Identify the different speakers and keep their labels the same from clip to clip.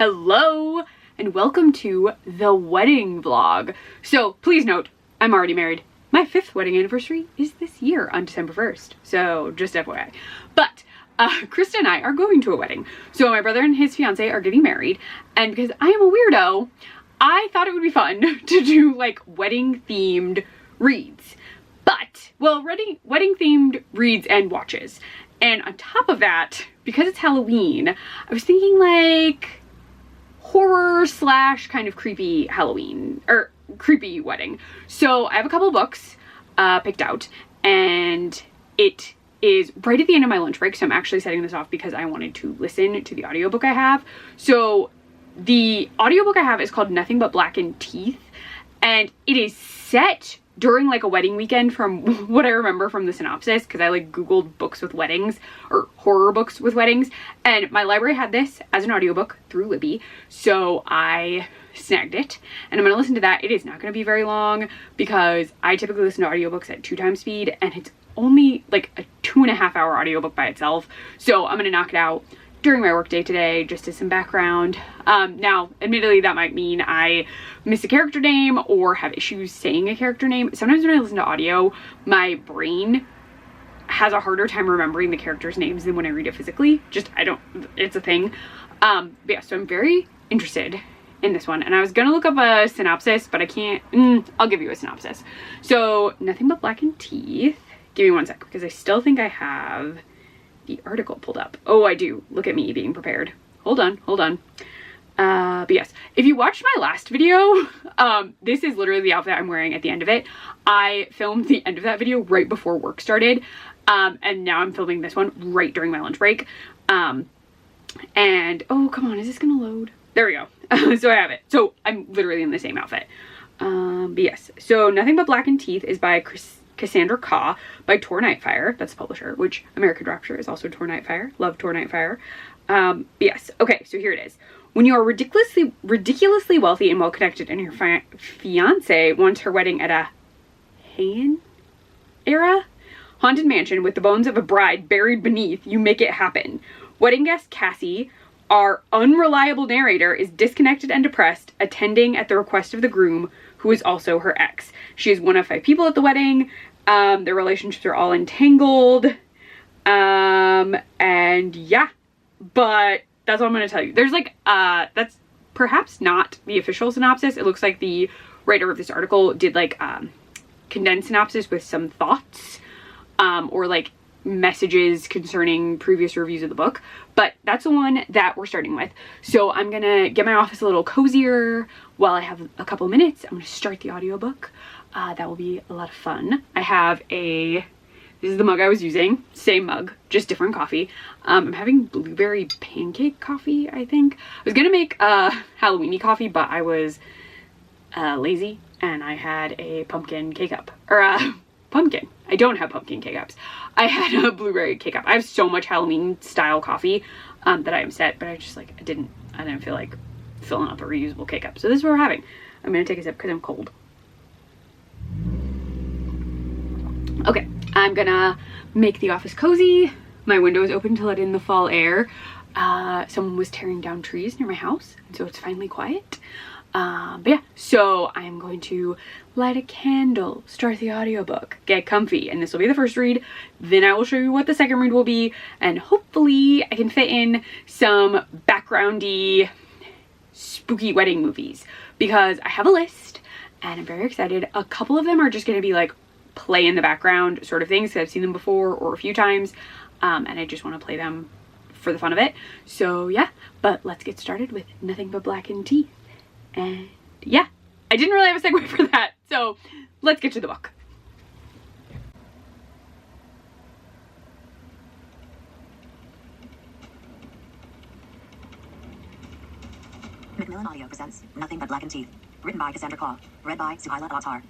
Speaker 1: Hello and welcome to the wedding vlog. So please note, I'm already married. My 5th wedding anniversary is this year on December 1st. So just FYI. But Krista and I are going to a wedding. So my brother and his fiance are getting married. And because I am a weirdo, I thought it would be fun to do like wedding themed reads. But, well, wedding themed reads and watches. And on top of that, because it's Halloween, I was thinking like horror / kind of creepy Halloween or creepy wedding. So I have a couple of books picked out, and it is right at the end of my lunch break. So I'm actually setting this off because I wanted to listen to the audiobook I have. So the audiobook I have is called Nothing But Blackened Teeth, and it is set during like a wedding weekend from what I remember from the synopsis, because I like googled books with weddings or horror books with weddings, and my library had this as an audiobook through Libby, so I snagged it and I'm gonna listen to that. It is not gonna be very long because I typically listen to audiobooks at 2x speed, and it's only like a 2.5 hour audiobook by itself, so I'm gonna knock it out during my workday today, just as some background. Now, admittedly, that might mean I miss a character name or have issues saying a character name. Sometimes when I listen to audio, my brain has a harder time remembering the characters' names than when I read it physically. It's a thing. But yeah, so I'm very interested in this one. And I was gonna look up a synopsis, but I can't. I'll give you a synopsis. So, Nothing But Blackened Teeth. Give me one sec, because I still think I have the article pulled up. Oh, I do. Look at me being prepared. Hold on. But yes, if you watched my last video, this is literally the outfit I'm wearing at the end of it. I filmed the end of that video right before work started, and now I'm filming this one right during my lunch break. And oh, come on, is this gonna load? There we go. So I have it. So I'm literally in the same outfit. But yes, so Nothing But Blackened Teeth is by Cassandra Khaw by Tor Nightfire. That's the publisher, which American Rapture is also Tor Nightfire. Love Tor Nightfire. Yes. Okay, so here it is. When you are ridiculously wealthy and well-connected, and your fiance wants her wedding at a Heian-era haunted mansion with the bones of a bride buried beneath, you make it happen. Wedding guest Cassie, our unreliable narrator, is disconnected and depressed, attending at the request of the groom, who is also her ex. She is one of 5 people at the wedding. Their relationships are all entangled. And yeah, but that's all I'm going to tell you. There's like, that's perhaps not the official synopsis. It looks like the writer of this article did like condensed synopsis with some thoughts or like messages concerning previous reviews of the book, but that's the one that we're starting with. So I'm gonna get my office a little cozier while I have a couple minutes. I'm gonna start the audiobook. That will be a lot of fun. I have this is the mug I was using, same mug, just different coffee. I'm having blueberry pancake coffee, I think. I was gonna make Halloween-y coffee, but I was lazy and I had a pumpkin K-cup, or pumpkin. I don't have pumpkin K-cups. I had a blueberry K-cup. I have so much Halloween style coffee that I am set, but I just like, I didn't feel like filling up a reusable K-cup. So this is what we're having. I'm gonna take a sip because I'm cold. Okay, I'm gonna make the office cozy. My window is open to let in the fall air. Someone was tearing down trees near my house, and so it's finally quiet. But yeah, so I'm going to light a candle, start the audiobook, get comfy, and this will be the first read. Then I will show you what the second read will be, and hopefully I can fit in some backgroundy spooky wedding movies, because I have a list and I'm very excited. A couple of them are just going to be like play in the background sort of things, because I've seen them before or a few times, and I just want to play them for the fun of it. So yeah, but let's get started with Nothing But Blackened Teeth. And yeah, I didn't really have a segue for that, so let's get to the book.
Speaker 2: Macmillan Audio presents Nothing But Blackened Teeth, written by Cassandra Khaw, read by Suhaila Atar.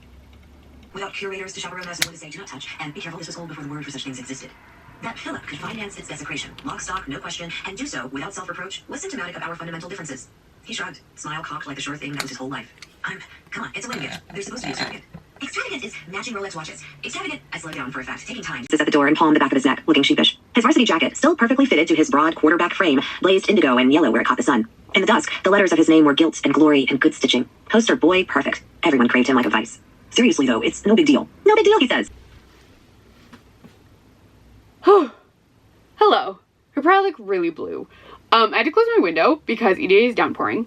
Speaker 2: Without curators to chaperone us, no one to say do not touch, and be careful, this was old before the word for such things existed. That Philip could finance its desecration, lock, stock, no question, and do so without self-reproach was symptomatic of our fundamental differences. He shrugged, smile cocked like the sure thing that was his whole life. Come on, it's a wedding gift. They're supposed to be extravagant. Extravagant is matching Rolex watches. Extravagant, I slowed down for a fact, taking time. Sits at the door and palmed the back of his neck, looking sheepish. His varsity jacket, still perfectly fitted to his broad quarterback frame, blazed indigo and yellow where it caught the sun. In the dusk, the letters of his name were guilt and glory and good stitching. Poster boy, perfect. Everyone craved him like a vice. Seriously, though, it's no big deal. No big deal, he says.
Speaker 1: Hello. Her probably like really blue. I had to close my window because EDA is downpouring.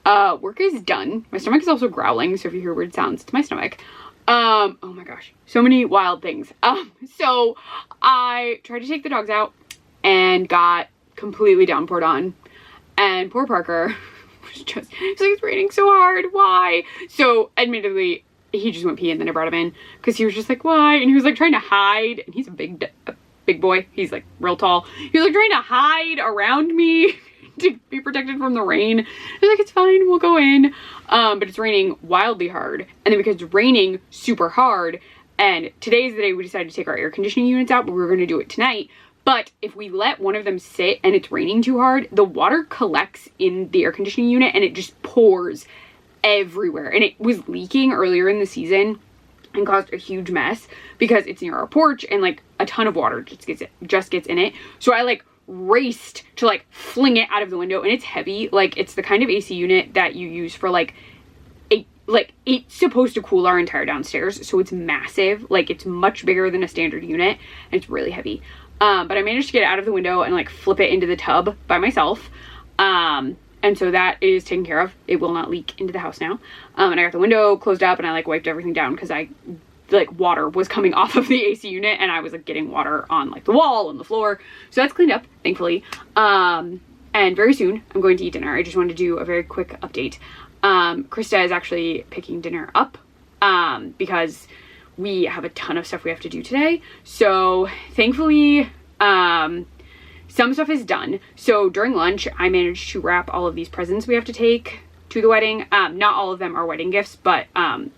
Speaker 1: Work is done. My stomach is also growling, so if you hear weird sounds, it's my stomach. Oh my gosh, so many wild things. So I tried to take the dogs out and got completely downpoured on. And poor Parker was just, he's like, it's raining so hard, why? So admittedly, he just went pee and then I brought him in because he was just like, why? And he was like trying to hide, and he's a big boy. He's like real tall. He was like trying to hide around me to be protected from the rain. I was like, it's fine, we'll go in. But it's raining wildly hard. And then because it's raining super hard, and today's the day we decided to take our air conditioning units out, but we were going to do it tonight. But if we let one of them sit and it's raining too hard, the water collects in the air conditioning unit and it just pours everywhere. And it was leaking earlier in the season and caused a huge mess because it's near our porch and like a ton of water just gets in it. So I like raced to like fling it out of the window, and it's heavy. Like it's the kind of AC unit that you use for it's supposed to cool our entire downstairs. So it's massive. Like it's much bigger than a standard unit and it's really heavy. But I managed to get it out of the window and like flip it into the tub by myself. And so that is taken care of. It will not leak into the house now. And I got the window closed up and I like wiped everything down because water was coming off of the AC unit and I was like getting water on like the wall and the floor. So that's cleaned up, thankfully. And very soon I'm going to eat dinner. I just wanted to do a very quick update. Krista is actually picking dinner up because we have a ton of stuff we have to do today. So thankfully, some stuff is done. So during lunch, I managed to wrap all of these presents we have to take to the wedding. Not all of them are wedding gifts, but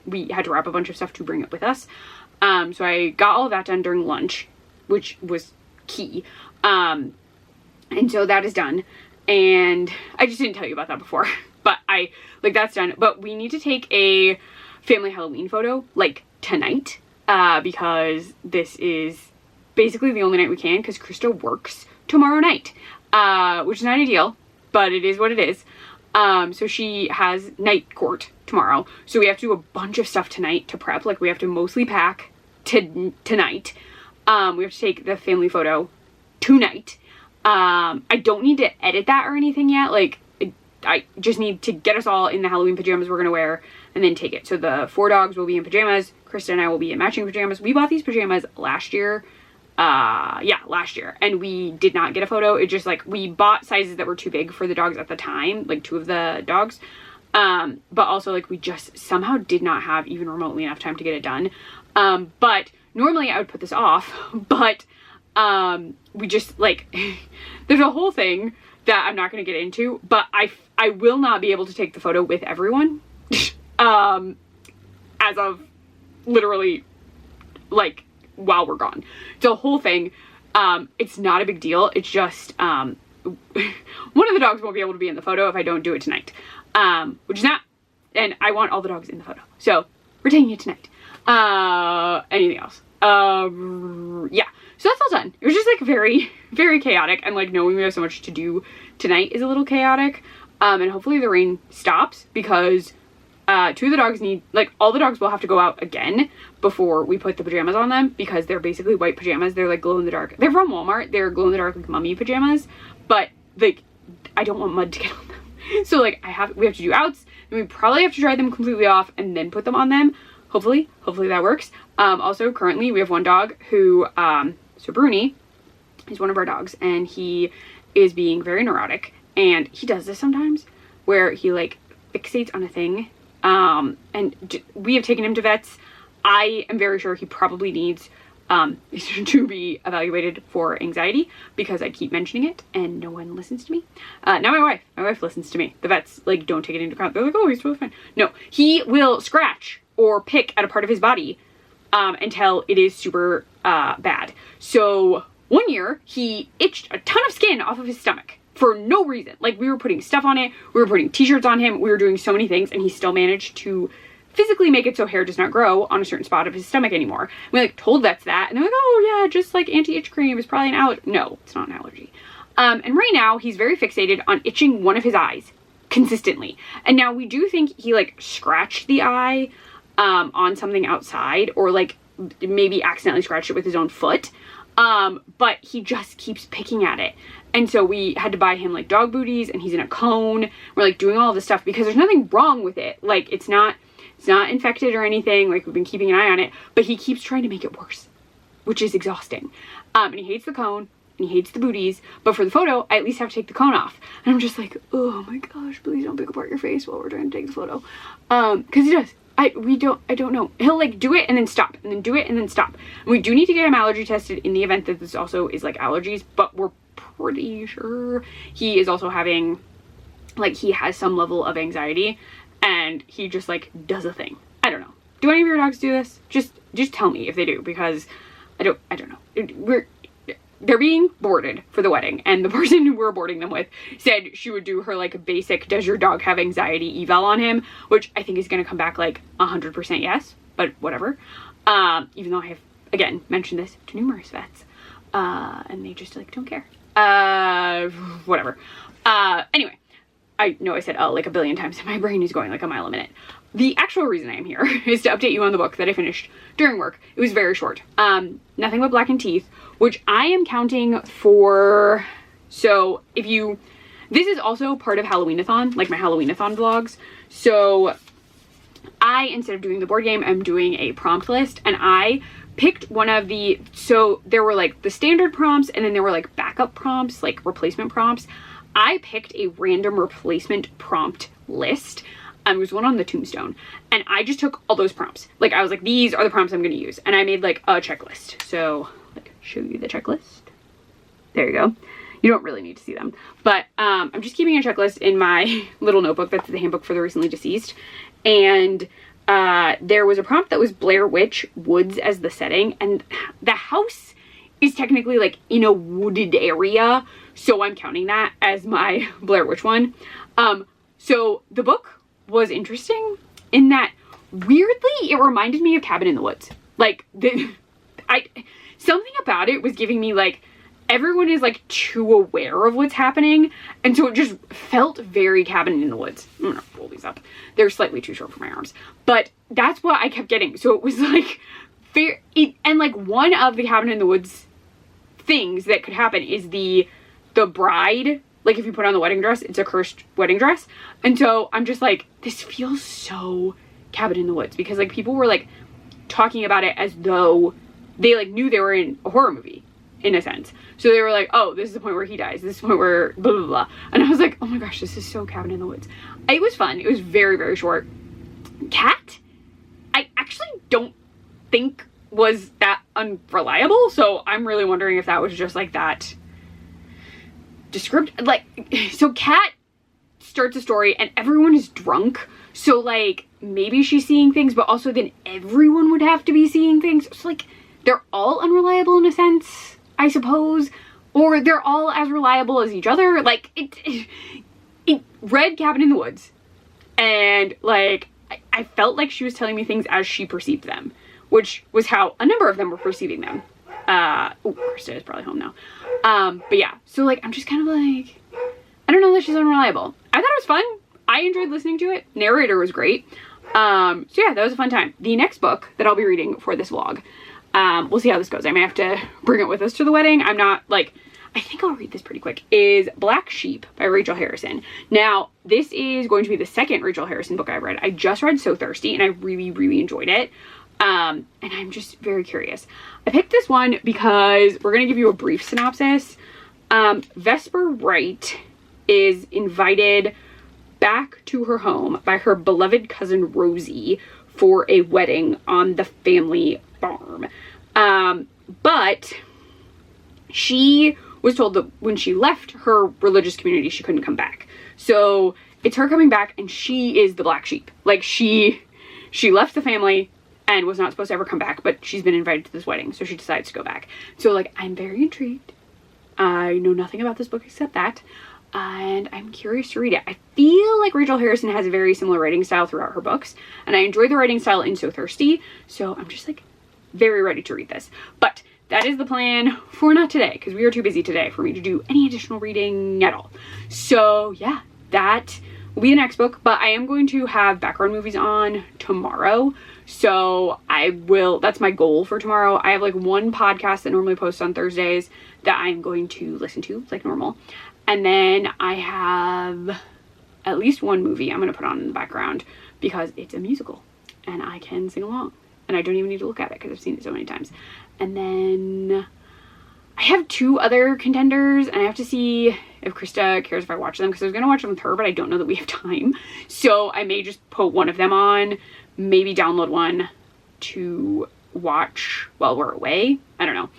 Speaker 1: we had to wrap a bunch of stuff to bring it with us. So I got all of that done during lunch, which was key. And so that is done. And I just didn't tell you about that before, but that's done. But we need to take a family Halloween photo like tonight, because this is basically the only night we can because Krista works tomorrow night, which is not ideal, but it is what it is. So she has night court tomorrow, so we have to do a bunch of stuff tonight to prep. Like we have to mostly pack tonight. We have to take the family photo tonight. I don't need to edit that or anything yet. Like I just need to get us all in the Halloween pajamas we're gonna wear and then take it. So the 4 dogs will be in pajamas. Krista and I will be in matching pajamas. We bought these pajamas last year. Last year, and we did not get a photo. It just like we bought sizes that were too big for the dogs at the time, like 2 of the dogs, but also like we just somehow did not have even remotely enough time to get it done. But normally I would put this off, but we just like there's a whole thing that I'm not going to get into, but I will not be able to take the photo with everyone as of literally like while we're gone. It's a whole thing. It's not a big deal. It's just one of the dogs won't be able to be in the photo if I don't do it tonight, which is not, and I want all the dogs in the photo, so we're taking it tonight. Anything else? Yeah, so that's all done. It was just like very, very chaotic, and like knowing we have so much to do tonight is a little chaotic. And hopefully the rain stops because 2 of the dogs need, like, all the dogs will have to go out again before we put the pajamas on them because they're basically white pajamas. They're like glow in the dark. They're from Walmart. They're glow in the dark like mummy pajamas, but like I don't want mud to get on them. So like we have to do outs, and we probably have to dry them completely off and then put them on them. Hopefully that works. Also currently we have one dog who, so Bruni is one of our dogs, and he is being very neurotic, and he does this sometimes where he like fixates on a thing. And we have taken him to vets. I am very sure he probably needs to be evaluated for anxiety because I keep mentioning it and no one listens to me. Now my wife listens to me. The vets like don't take it into account. They're like, oh, he's totally fine. No, he will scratch or pick at a part of his body until it is super bad. So one year he itched a ton of skin off of his stomach for no reason. Like we were putting stuff on it, we were putting t-shirts on him, we were doing so many things, and he still managed to physically make it so hair does not grow on a certain spot of his stomach anymore. We like told vets that, and they're like, oh yeah, just like anti-itch cream is probably an allergy. No, it's not an allergy. And right now he's very fixated on itching one of his eyes consistently. And now we do think he like scratched the eye on something outside, or like maybe accidentally scratched it with his own foot. But he just keeps picking at it. And so we had to buy him like dog booties, and he's in a cone. We're like doing all this stuff because there's nothing wrong with it. Like it's not infected or anything. Like we've been keeping an eye on it, but he keeps trying to make it worse, which is exhausting. And he hates the cone and he hates the booties, but for the photo, I at least have to take the cone off. And I'm just like, oh my gosh, please don't pick apart your face while we're trying to take the photo. Cause he does. I don't know. He'll like do it and then stop, and then do it and then stop. And we do need to get him allergy tested in the event that this also is like allergies, but we're pretty sure he is also having, like, he has some level of anxiety, and he just like does a thing. I don't know. Do any of your dogs do this? Just tell me if they do, because I don't know. They're being boarded for the wedding, and the person who we're boarding them with said she would do her like basic does your dog have anxiety eval on him, which I think is going to come back like 100% yes, but whatever. Even though I have again mentioned this to numerous vets, and they just like don't care. Whatever. Anyway, I know I said like a billion times and my brain is going like a mile a minute. The actual reason I am here is to update you on the book that I finished during work. It was very short. Nothing But Blackened Teeth, which I am counting for, so this is also part of Halloween-A-Thon, like my Halloween-A-Thon vlogs. So I, instead of doing the board game, I'm doing a prompt list, and I picked one of the, so there were like the standard prompts, and then there were like backup prompts, like replacement prompts. I picked a random replacement prompt list. There was one on the tombstone, and I just took all those prompts. Like I was like, these are the prompts I'm going to use, and I made like a checklist. So like show you the checklist. There you go. You don't really need to see them, but I'm just keeping a checklist in my little notebook. That's the handbook for the recently deceased. And there was a prompt that was Blair Witch Woods as the setting, and the house is technically like in a wooded area, so I'm counting that as my Blair Witch one. So the book was interesting in that weirdly it reminded me of Cabin in the Woods. Like something about it was giving me like everyone is like too aware of what's happening, and so it just felt very Cabin in the Woods. I'm gonna roll these up. They're slightly too short for my arms, but that's what I kept getting. So it was like and like one of the Cabin in the Woods things that could happen is the bride, like if you put on the wedding dress, it's a cursed wedding dress. And so I'm just like, this feels so Cabin in the Woods, because like people were like talking about it as though they like knew they were in a horror movie in a sense. So they were like, oh, this is the point where he dies. This is the point where blah, blah, blah. And I was like, oh my gosh, this is so Cabin in the Woods. It was fun. It was very, very short. Cat, I actually don't think was that unreliable. So I'm really wondering if that was just like that descriptive. Like, so Cat starts a story and everyone is drunk. So like maybe she's seeing things, but also then everyone would have to be seeing things. So like they're all unreliable in a sense, I suppose, or they're all as reliable as each other. Like it read Cabin in the Woods, and like I felt like she was telling me things as she perceived them, which was how a number of them were perceiving them. Krista is probably home now. But yeah, so like I'm just kind of like, I don't know that she's unreliable. I thought it was fun. I enjoyed listening to it. Narrator was great. So yeah, that was a fun time. The next book that I'll be reading for this vlog, we'll see how this goes. I may have to bring it with us to the wedding. I'm not like, I think I'll read this pretty quick, is Black Sheep by Rachel Harrison. Now, this is going to be the second Rachel Harrison book I've read. I just read So Thirsty and I really, really enjoyed it. And I'm just very curious. I picked this one because we're going to give you a brief synopsis. Vesper Wright is invited back to her home by her beloved cousin Rosie for a wedding on the family farm. But she was told that when she left her religious community, she couldn't come back. So it's her coming back, and she is the black sheep. Like she left the family and was not supposed to ever come back, but she's been invited to this wedding, so she decides to go back. So like, I'm very intrigued. I know nothing about this book except that, and I'm curious to read it. I feel like Rachel Harrison has a very similar writing style throughout her books, and I enjoy the writing style in So Thirsty, so I'm just like very ready to read this. But that is the plan for not today, because we are too busy today for me to do any additional reading at all. So yeah, that will be the next book, but I am going to have background movies on tomorrow. So that's my goal for tomorrow. I have like one podcast that normally posts on Thursdays that I'm going to listen to like normal. And then I have at least one movie I'm going to put on in the background because it's a musical and I can sing along and I don't even need to look at it because I've seen it so many times. And then I have 2 other contenders and I have to see if Krista cares if I watch them because I was going to watch them with her, but I don't know that we have time. So I may just put one of them on, maybe download one to watch while we're away. I don't know.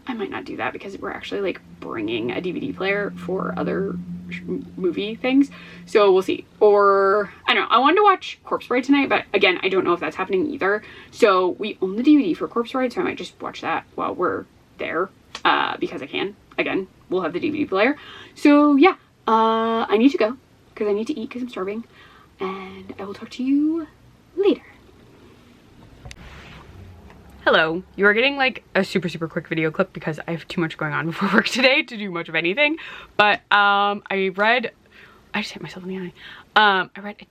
Speaker 1: I might not do that because we're actually like bringing a DVD player for other movie things. So we'll see. Or I don't know. I wanted to watch Corpse Bride tonight, but again, I don't know if that's happening either. So we own the DVD for Corpse Bride, so I might just watch that while we're there because I can. Again, we'll have the DVD player. So yeah, I need to go because I need to eat because I'm starving. And I will talk to you later. Hello, you are getting like a super quick video clip because I have too much going on before work today to do much of anything. But I just hit myself in the eye. I read a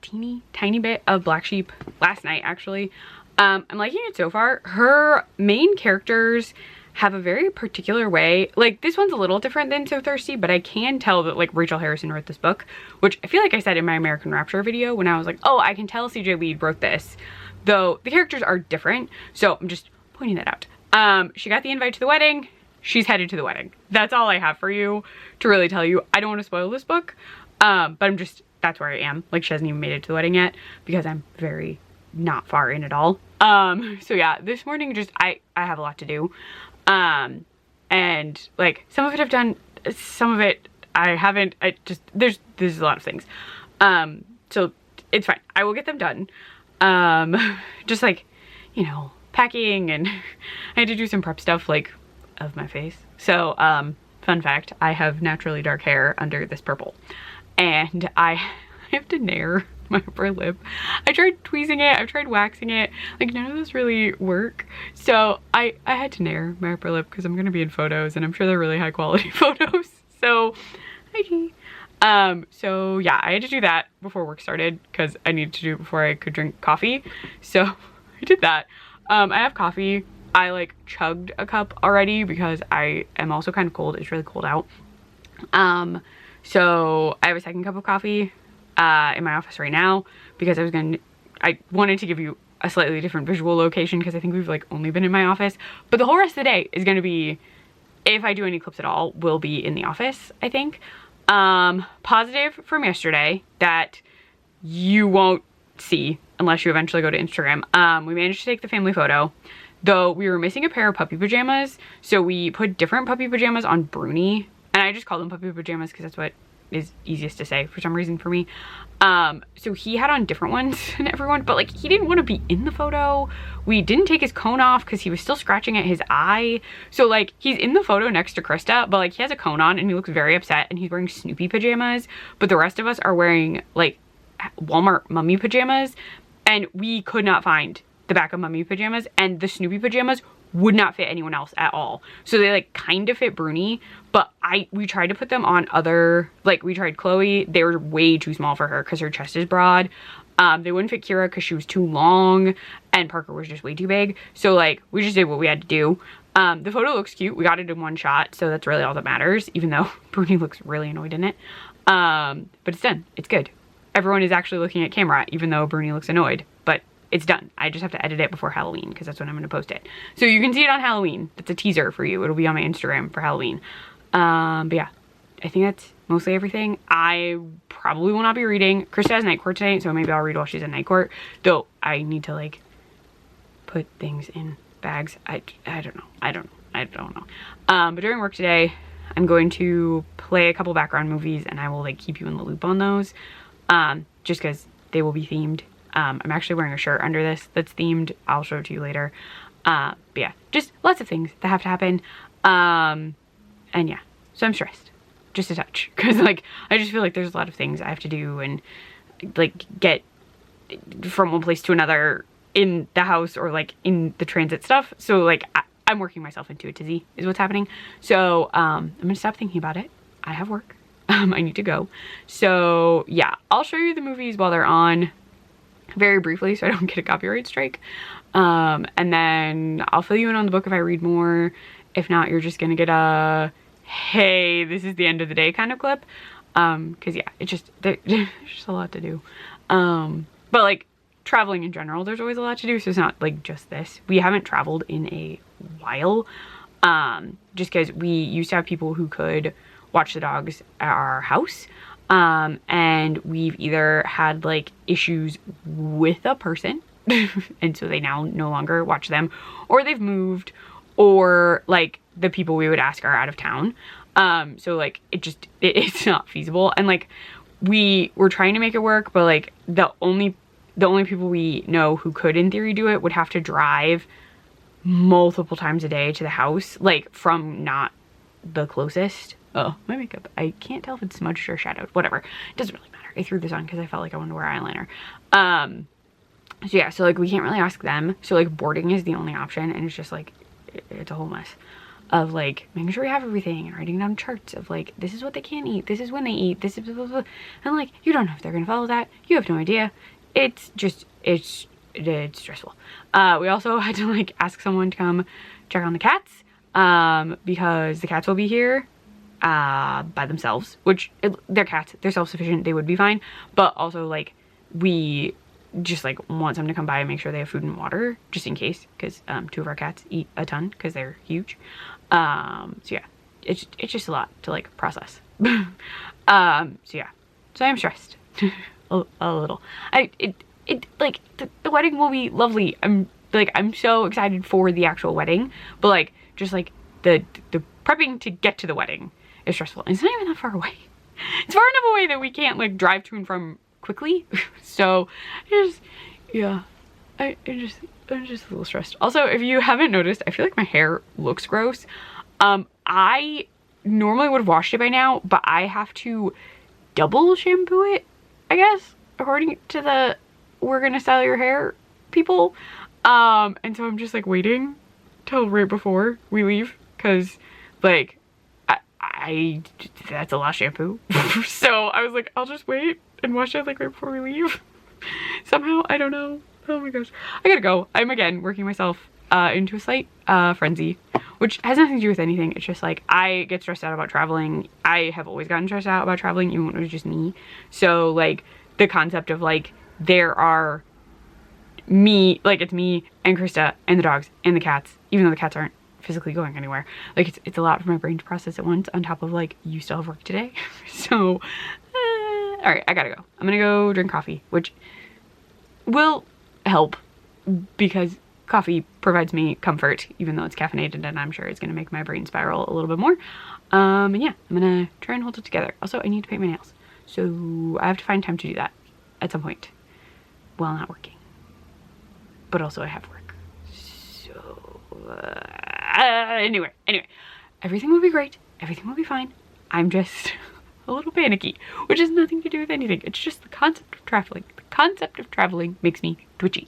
Speaker 1: tiny bit of Black Sheep last night actually. I'm liking it so far. Her main characters have a very particular way. Like this one's a little different than So Thirsty, but I can tell that like Rachel Harrison wrote this book, which I feel like I said in my American Rapture video when I was like, oh, I can tell CJ Lead wrote this, though the characters are different. So I'm just pointing that out. She got the invite to the wedding. She's headed to the wedding. That's all I have for you to really tell you. I don't want to spoil this book, but that's where I am. Like she hasn't even made it to the wedding yet because I'm very not far in at all. So yeah, this morning I have a lot to do. And like some of it I've done, some of it I haven't. There's a lot of things. So it's fine. I will get them done. Just like, you know, packing, and I had to do some prep stuff like of my face. So fun fact, I have naturally dark hair under this purple and I have to nair my upper lip. I tried tweezing it, I've tried waxing it, like none of those really work. So I had to nair my upper lip because I'm gonna be in photos and I'm sure they're really high quality photos. So so yeah, I had to do that before work started because I needed to do it before I could drink coffee. So I did that. I have coffee. I like chugged a cup already because I am also kind of cold. It's really cold out. So I have a second cup of coffee in my office right now because I wanted to give you a slightly different visual location because I think we've like only been in my office, but the whole rest of the day is going to be, if I do any clips at all, will be in the office, I think. Positive from yesterday that you won't see unless you eventually go to Instagram. We managed to take the family photo, though we were missing a pair of puppy pajamas. So we put different puppy pajamas on Bruni, and I just call them puppy pajamas because that's what is easiest to say for some reason for me. So he had on different ones than everyone, but like he didn't want to be in the photo. We didn't take his cone off because he was still scratching at his eye. So like he's in the photo next to Krista, but like he has a cone on and he looks very upset and he's wearing Snoopy pajamas, but the rest of us are wearing like Walmart mummy pajamas, and we could not find the back of mummy pajamas, and the Snoopy pajamas would not fit anyone else at all. So they like kind of fit Bruni, but we tried to put them on other, like we tried Chloe. They were way too small for her because her chest is broad. They wouldn't fit Kira because she was too long, and Parker was just way too big. So like we just did what we had to do. The photo looks cute. We got it in one shot, so that's really all that matters, even though Bruni looks really annoyed in it. But it's done. It's good. Everyone is actually looking at camera, even though Bruni looks annoyed, but it's done. I just have to edit it before Halloween because that's when I'm going to post it. So you can see it on Halloween. That's a teaser for you. It'll be on my Instagram for Halloween. But yeah, I think that's mostly everything. I probably will not be reading. Krista has night court tonight, so maybe I'll read while she's in night court. Though I need to like put things in bags. I don't know. But during work today, I'm going to play a couple background movies and I will like keep you in the loop on those. Just because they will be themed. I'm actually wearing a shirt under this that's themed. I'll show it to you later. But yeah, just lots of things that have to happen. And yeah, so I'm stressed just a touch because like I just feel like there's a lot of things I have to do and like get from one place to another in the house or like in the transit stuff. So like I'm working myself into a tizzy is what's happening. So I'm gonna stop thinking about it. I have work I need to go. So yeah, I'll show you the movies while they're on very briefly so I don't get a copyright strike. And then I'll fill you in on the book if I read more. If not, you're just gonna get a, hey, this is the end of the day kind of clip. Cause yeah, there's just a lot to do. But like traveling in general, there's always a lot to do. So it's not like just this. We haven't traveled in a while. Just cause we used to have people who could watch the dogs at our house. And we've either had like issues with a person and so they now no longer watch them, or they've moved, or like the people we would ask are out of town. So like it's not feasible. And like we were trying to make it work, but like the only people we know who could in theory do it would have to drive multiple times a day to the house, like from not the closest. Oh, my makeup. I can't tell if it's smudged or shadowed. Whatever. It doesn't really matter. I threw this on because I felt like I wanted to wear eyeliner. So yeah, so like we can't really ask them. So like boarding is the only option, and it's just like, it's a whole mess of like making sure we have everything and writing down charts of like, this is what they can't eat, this is when they eat, this is blah, blah, blah. And like, you don't know if they're gonna follow that. You have no idea. It's stressful. We also had to like ask someone to come check on the cats, because the cats will be here by themselves, which they're cats, they're self-sufficient, they would be fine. But also like we just like want someone to come by and make sure they have food and water just in case, because 2 of our cats eat a ton because they're huge. So yeah, it's just a lot to like process. So yeah, so I'm stressed a little. Like the wedding will be lovely. I'm so excited for the actual wedding, but like just like the prepping to get to the wedding is stressful. And it's not even that far away. It's far enough away that we can't like drive to and from quickly. So yeah, I'm just a little stressed. Also, if you haven't noticed, I feel like my hair looks gross. I normally would have washed it by now, but I have to double shampoo it, I guess, according to the we're gonna style your hair people. And so I'm just like waiting till right before we leave, because like I that's a lot of shampoo. So I was like, I'll just wait and wash it like right before we leave. Somehow, I don't know. Oh my gosh, I gotta go. I'm again working myself into a slight frenzy, which has nothing to do with anything. It's just like I get stressed out about traveling. I have always gotten stressed out about traveling, even when it was just me. So like the concept of like there are me, like it's me and Krista and the dogs and the cats, even though the cats aren't physically going anywhere. Like it's a lot for my brain to process at once, on top of like you still have work today. So all right, I gotta go. I'm gonna go drink coffee, which will help because coffee provides me comfort, even though it's caffeinated, and I'm sure it's gonna make my brain spiral a little bit more. And yeah, I'm gonna try and hold it together. Also, I need to paint my nails, so I have to find time to do that at some point while not working. But also I have work. So anyway, everything will be great. Everything will be fine. I'm just a little panicky, which has nothing to do with anything. It's just the concept of traveling. The concept of traveling makes me twitchy.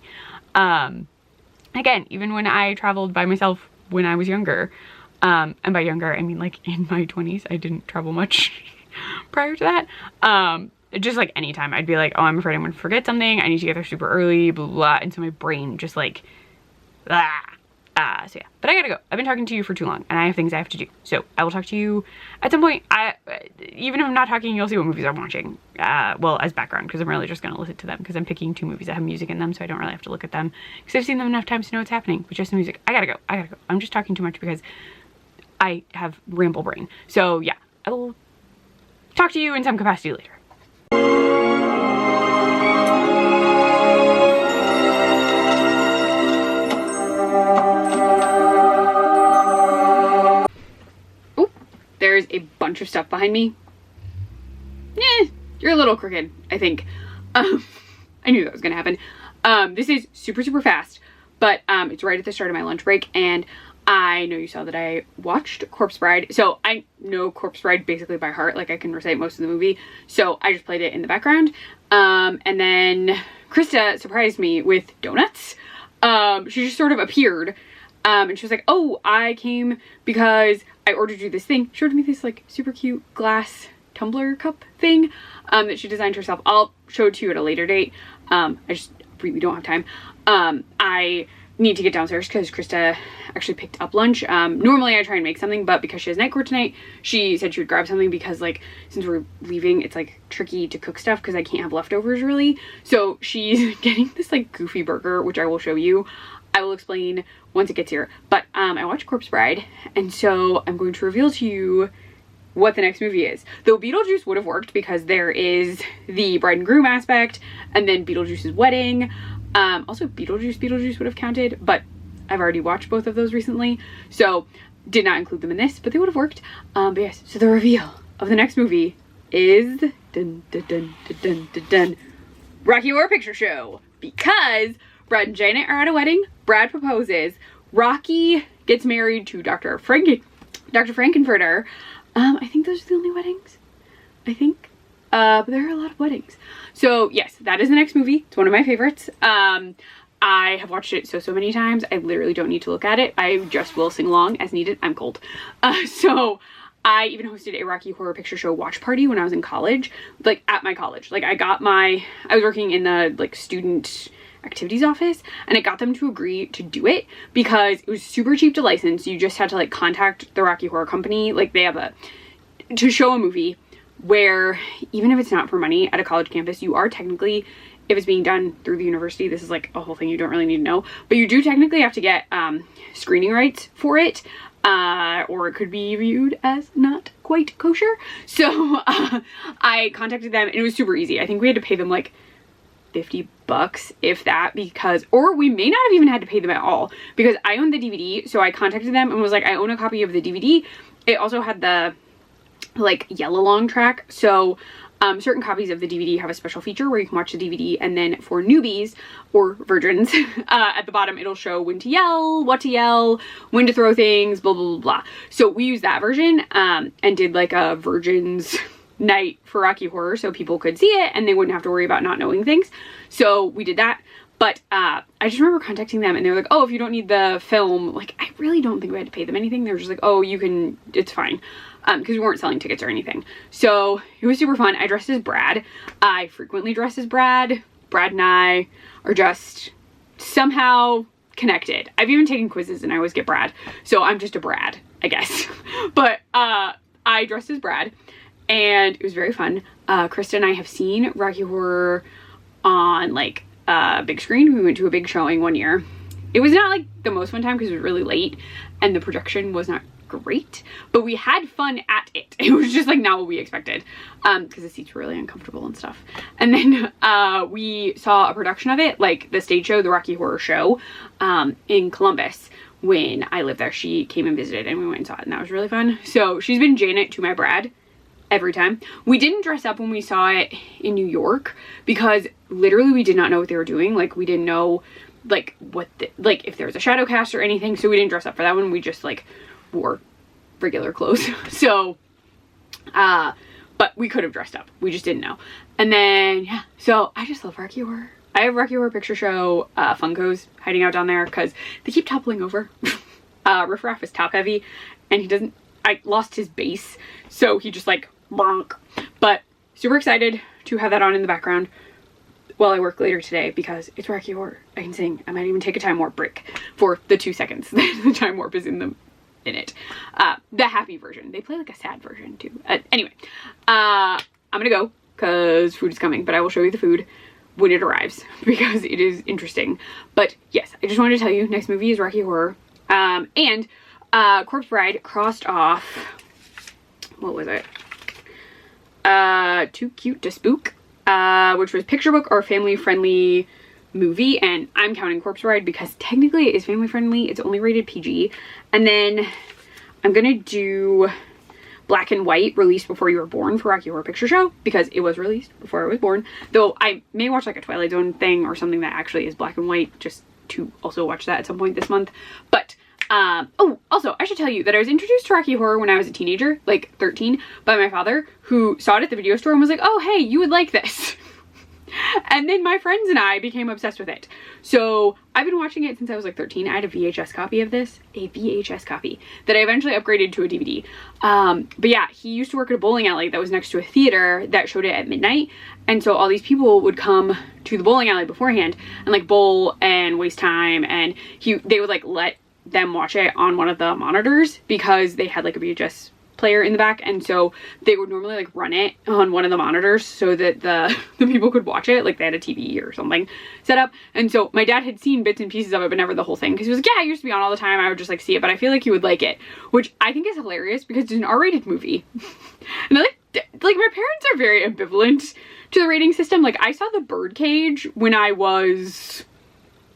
Speaker 1: Again, even when I traveled by myself when I was younger, and by younger, I mean like in my 20s, I didn't travel much prior to that. Just like anytime I'd be like, oh, I'm afraid I'm gonna forget something. I need to get there super early, blah, blah, blah. And so my brain just like, so yeah, but I gotta go. I've been talking to you for too long and I have things I have to do. So I will talk to you at some point. Even if I'm not talking, you'll see what movies I'm watching. Well, as background, because I'm really just gonna listen to them, because I'm picking 2 movies that have music in them, so I don't really have to look at them, because I've seen them enough times to know what's happening with just the music. I gotta go. I'm just talking too much because I have ramble brain. So yeah, I will talk to you in some capacity later. There's a bunch of stuff behind me. You're a little crooked, I think. I knew that was gonna happen. This is super fast, but it's right at the start of my lunch break, and I know you saw that I watched Corpse Bride, so I know Corpse Bride basically by heart. Like I can recite most of the movie, so I just played it in the background. And then Krista surprised me with donuts. She just sort of appeared, and she was like, oh, I came because I ordered you this thing. Showed me this like super cute glass tumbler cup thing that she designed herself. I'll show it to you at a later date. I just really don't have time. I need to get downstairs because Krista actually picked up lunch. Normally I try and make something, but because she has night court tonight, she said she would grab something because like since we're leaving, it's like tricky to cook stuff because I can't have leftovers really. So she's getting this like goofy burger, which I will show you. I will explain once it gets here. But I watched Corpse Bride, and so I'm going to reveal to you what the next movie is. Though Beetlejuice would have worked because there is the bride and groom aspect and then Beetlejuice's wedding. Also Beetlejuice would have counted, but I've already watched both of those recently, so did not include them in this, but they would have worked. But yes, so the reveal of the next movie is dun, dun, dun, dun, dun, dun, dun, Rocky Horror Picture Show, because Brad and Janet are at a wedding. Brad proposes. Rocky gets married to Dr. Frankenfurter. I think those are the only weddings. I think. But there are a lot of weddings. So yes, that is the next movie. It's one of my favorites. I have watched it so many times. I literally don't need to look at it. I just will sing along as needed. I'm cold. So I even hosted a Rocky Horror Picture Show watch party when I was in college, like at my college. Like I was working in the like student activities office, and I got them to agree to do it because it was super cheap to license. You just had to like contact the Rocky Horror Company. Like they have to show a movie where even if it's not for money at a college campus, you are technically, if it's being done through the university, this is like a whole thing you don't really need to know, but you do technically have to get screening rights for it, or it could be viewed as not quite kosher. So I contacted them and it was super easy. I think we had to pay them like $50 if that, because, or we may not have even had to pay them at all because I owned the DVD. So I contacted them and was like, I own a copy of the DVD. It also had the like yellow long track, so certain copies of the DVD have a special feature where you can watch the DVD, and then for newbies or virgins at the bottom it'll show when to yell, what to yell, when to throw things, blah blah blah blah. So we used that version and did like a virgins night for Rocky Horror so people could see it and they wouldn't have to worry about not knowing things. So we did that. But I just remember contacting them and they were like, oh, if you don't need the film, like I really don't think we had to pay them anything. They were just like, oh, you can, it's fine. Because we weren't selling tickets or anything. So it was super fun. I dressed as Brad. I frequently dress as Brad. Brad and I are just somehow connected. I've even taken quizzes and I always get Brad. So I'm just a Brad, I guess. But I dressed as Brad and it was very fun. Krista and I have seen Rocky Horror on like big screen. We went to a big showing one year. It was not like the most fun time because it was really late and the projection was not great, but we had fun at it. It was just like not what we expected because the seats were really uncomfortable and stuff. And then we saw a production of it, like the stage show, the Rocky Horror Show, in Columbus when I lived there. She came and visited and we went and saw it and that was really fun. So she's been Janet to my Brad every time. We didn't dress up when we saw it in New York because literally we did not know what they were doing. Like we didn't know like what like if there was a shadow cast or anything, so we didn't dress up for that one. We just like wore regular clothes. So but we could have dressed up, we just didn't know. And then yeah, so I just love Rocky Horror. I have Rocky Horror Picture Show Funkos hiding out down there because they keep toppling over. Riff Raff is top heavy and I lost his base, so he just like bonk. But super excited to have that on in the background while I work later today because it's Rocky Horror. I can sing. I might even take a time warp break for the 2 seconds the time warp is in it. The happy version. They play like a sad version too. Anyway, I'm gonna go because food is coming, but I will show you the food when it arrives because it is interesting. But yes, I just wanted to tell you next movie is Rocky Horror. And Corpse Bride crossed off, what was it? Too Cute to Spook, which was picture book or family friendly movie, and I'm counting Corpse Bride because technically it is family friendly. It's only rated PG. And then I'm gonna do Black and White, Released Before You Were Born, for Rocky Horror Picture Show because it was released before I was born. Though I may watch like a Twilight Zone thing or something that actually is black and white just to also watch that at some point this month. But oh, also I should tell you that I was introduced to Rocky Horror when I was a teenager, like 13, by my father, who saw it at the video store and was like, oh hey, you would like this. And then my friends and I became obsessed with it. So I've been watching it since I was like 13. I had a VHS copy of this, a VHS copy that I eventually upgraded to a DVD. But yeah, he used to work at a bowling alley that was next to a theater that showed it at midnight. And so all these people would come to the bowling alley beforehand and like bowl and waste time. And they would like let them watch it on one of the monitors because they had like a VHS player in the back, and so they would normally like run it on one of the monitors so that the people could watch it, like they had a TV or something set up. And so my dad had seen bits and pieces of it but never the whole thing, because he was like, yeah, it used to be on all the time, I would just like see it, but I feel like you would like it, which I think is hilarious because it's an R-rated movie. And I like my parents are very ambivalent to the rating system. Like I saw The Birdcage when I was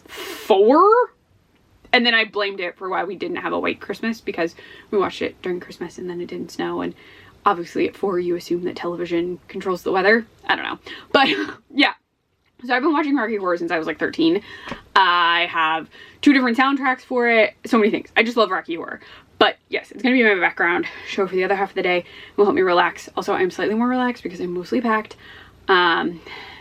Speaker 1: 4, and then I blamed it for why we didn't have a white Christmas, because we watched it during Christmas and then it didn't snow. And obviously at 4, you assume that television controls the weather. I don't know. But yeah. So I've been watching Rocky Horror since I was like 13. I have 2 different soundtracks for it. So many things. I just love Rocky Horror. But yes, it's going to be my background show for the other half of the day. It will help me relax. Also, I'm slightly more relaxed because I'm mostly packed.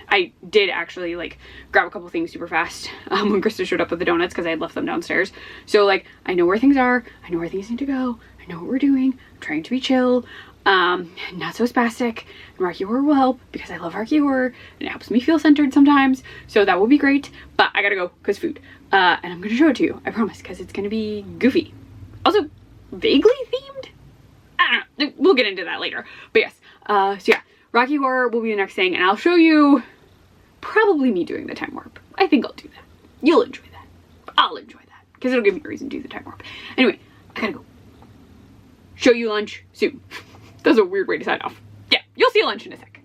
Speaker 1: I did actually like grab a couple things super fast when Krista showed up with the donuts because I had left them downstairs. So like I know where things are, I know where things need to go, I know what we're doing, I'm trying to be chill, not so spastic, and Rocky Horror will help because I love Rocky Horror and it helps me feel centered sometimes, so that will be great. But I gotta go because food, and I'm gonna show it to you, I promise, because it's gonna be goofy. Also vaguely themed? I don't know, we'll get into that later. But yes, so yeah, Rocky Horror will be the next thing, and I'll show you probably me doing the time warp. I think I'll do that. You'll enjoy that. I'll enjoy that because it'll give me a reason to do the time warp. Anyway, I gotta go. Show you lunch soon. That's a weird way to sign off. Yeah, you'll see lunch in a sec.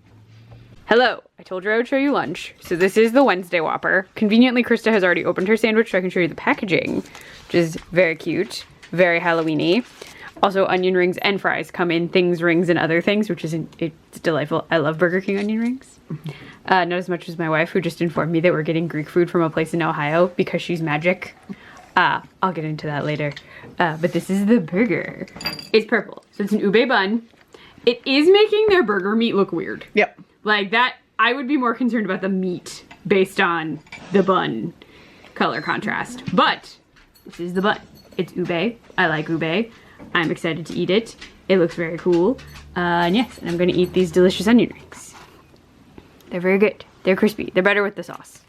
Speaker 1: Hello, I told you I would show you lunch. So this is the Wednesday Whopper. Conveniently, Krista has already opened her sandwich so I can show you the packaging, which is very cute, very Halloween-y. Also, onion rings and fries come in things, rings, and other things, which is it's delightful. I love Burger King onion rings. Not as much as my wife, who just informed me that we're getting Greek food from a place in Ohio because she's magic. I'll get into that later. But this is the burger. It's purple, so it's an ube bun. It is making their burger meat look weird.
Speaker 3: Yep.
Speaker 1: Like that, I would be more concerned about the meat based on the bun color contrast. But this is the bun. It's ube. I like ube. I'm excited to eat it. It looks very cool. And yes, and I'm gonna eat these delicious onion rings. They're very good. They're crispy. They're better with the sauce.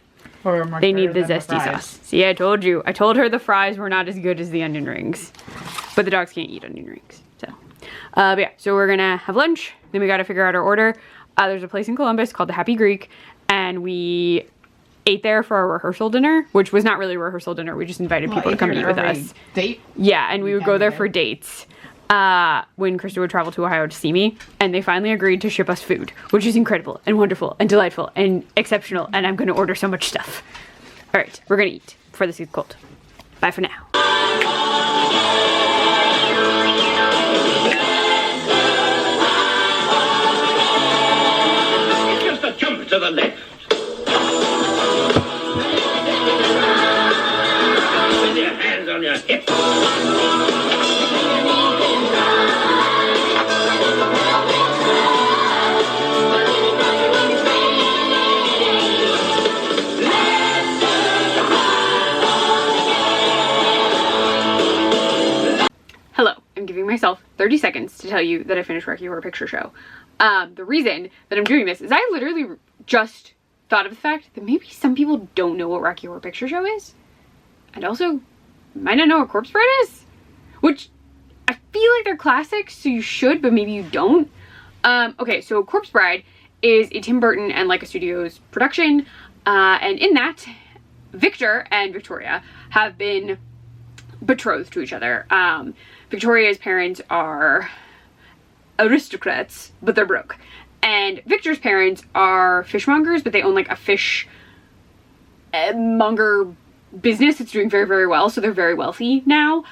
Speaker 1: They need the zesty sauce. See, I told you. I told her the fries were not as good as the onion rings. But the dogs can't eat onion rings. So, but yeah, so we're gonna have lunch. Then we gotta figure out our order. There's a place in Columbus called the Happy Greek, and we ate there for our rehearsal dinner, which was not really a rehearsal dinner. We just invited people to come eat with us.
Speaker 3: Date?
Speaker 1: Yeah, and we would go there for dates when Krista would travel to Ohio to see me, and they finally agreed to ship us food, which is incredible and wonderful and delightful and exceptional, and I'm gonna order so much stuff. All right, we're gonna eat before this gets cold. Bye for now.
Speaker 4: Just a jump to the left. With your hands on your hips.
Speaker 1: Hello, I'm giving myself 30 seconds to tell you that I finished Rocky Horror Picture Show. The reason that I'm doing this is I literally just thought of the fact that maybe some people don't know what Rocky Horror Picture Show is. And also might not know what Corpse Bride is. Which I feel like they're classics, so you should, but maybe you don't. Okay, so Corpse Bride is a Tim Burton and Leica Studios production. And in that, Victor and Victoria have been betrothed to each other. Victoria's parents are aristocrats, but they're broke. And Victor's parents are fishmongers, but they own like a fish monger business that's doing very, very well. So they're very wealthy now.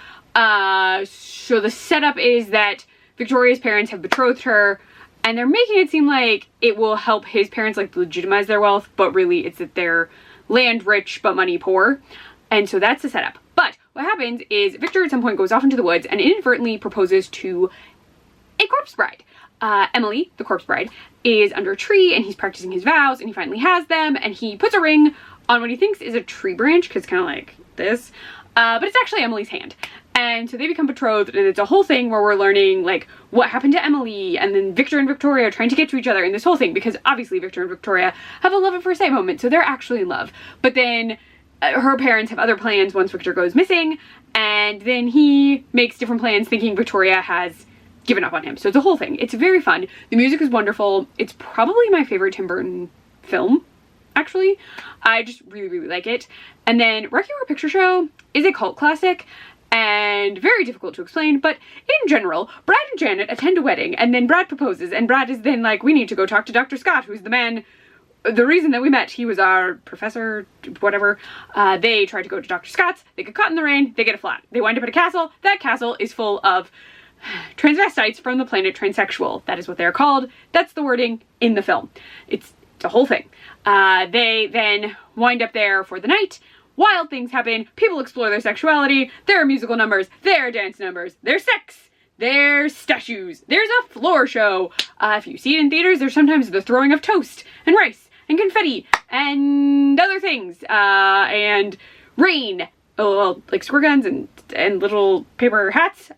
Speaker 1: So the setup is that Victoria's parents have betrothed her, and they're making it seem like it will help his parents like legitimize their wealth, but really it's that they're land rich but money poor. And so that's the setup. But what happens is Victor at some point goes off into the woods and inadvertently proposes to a corpse bride. Emily, the corpse bride, is under a tree and he's practicing his vows, and he finally has them, and he puts a ring on what he thinks is a tree branch, because it's kind of like this, but it's actually Emily's hand. And so they become betrothed, and it's a whole thing where we're learning like what happened to Emily, and then Victor and Victoria are trying to get to each other in this whole thing, because obviously Victor and Victoria have a love at first sight moment, so they're actually in love. But then her parents have other plans once Victor goes missing, and then he makes different plans thinking Victoria has given up on him. So it's a whole thing. It's very fun. The music is wonderful. It's probably my favorite Tim Burton film, actually. I just really, really like it. And then Rocky Horror Picture Show is a cult classic and very difficult to explain, but in general, Brad and Janet attend a wedding, and then Brad proposes, and Brad is then like, we need to go talk to Dr. Scott, who's the man, the reason that we met. He was our professor, whatever. They try to go to Dr. Scott's, they get caught in the rain, they get a flat. They wind up at a castle. That castle is full of transvestites from the planet Transsexual. That is what they're called. That's the wording in the film. It's a whole thing. They then wind up there for the night. Wild things happen. People explore their sexuality. There are musical numbers. There are dance numbers. There's sex. There's statues. There's a floor show. If you see it in theaters, there's sometimes the throwing of toast and rice and confetti and other things. And rain. Oh, well, like squirt guns and little paper hats.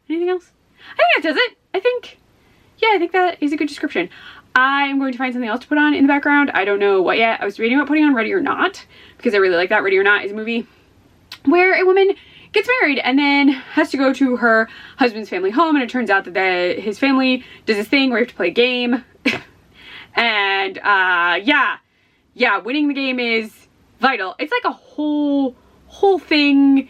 Speaker 1: Anything else? I think that does it. I think that is a good description. I'm going to find something else to put on in the background. I don't know what yet. I was reading about putting on Ready or Not, because I really like that. Ready or Not is a movie where a woman gets married and then has to go to her husband's family home, and it turns out that his family does this thing where you have to play a game. And yeah, winning the game is vital. It's like a whole thing.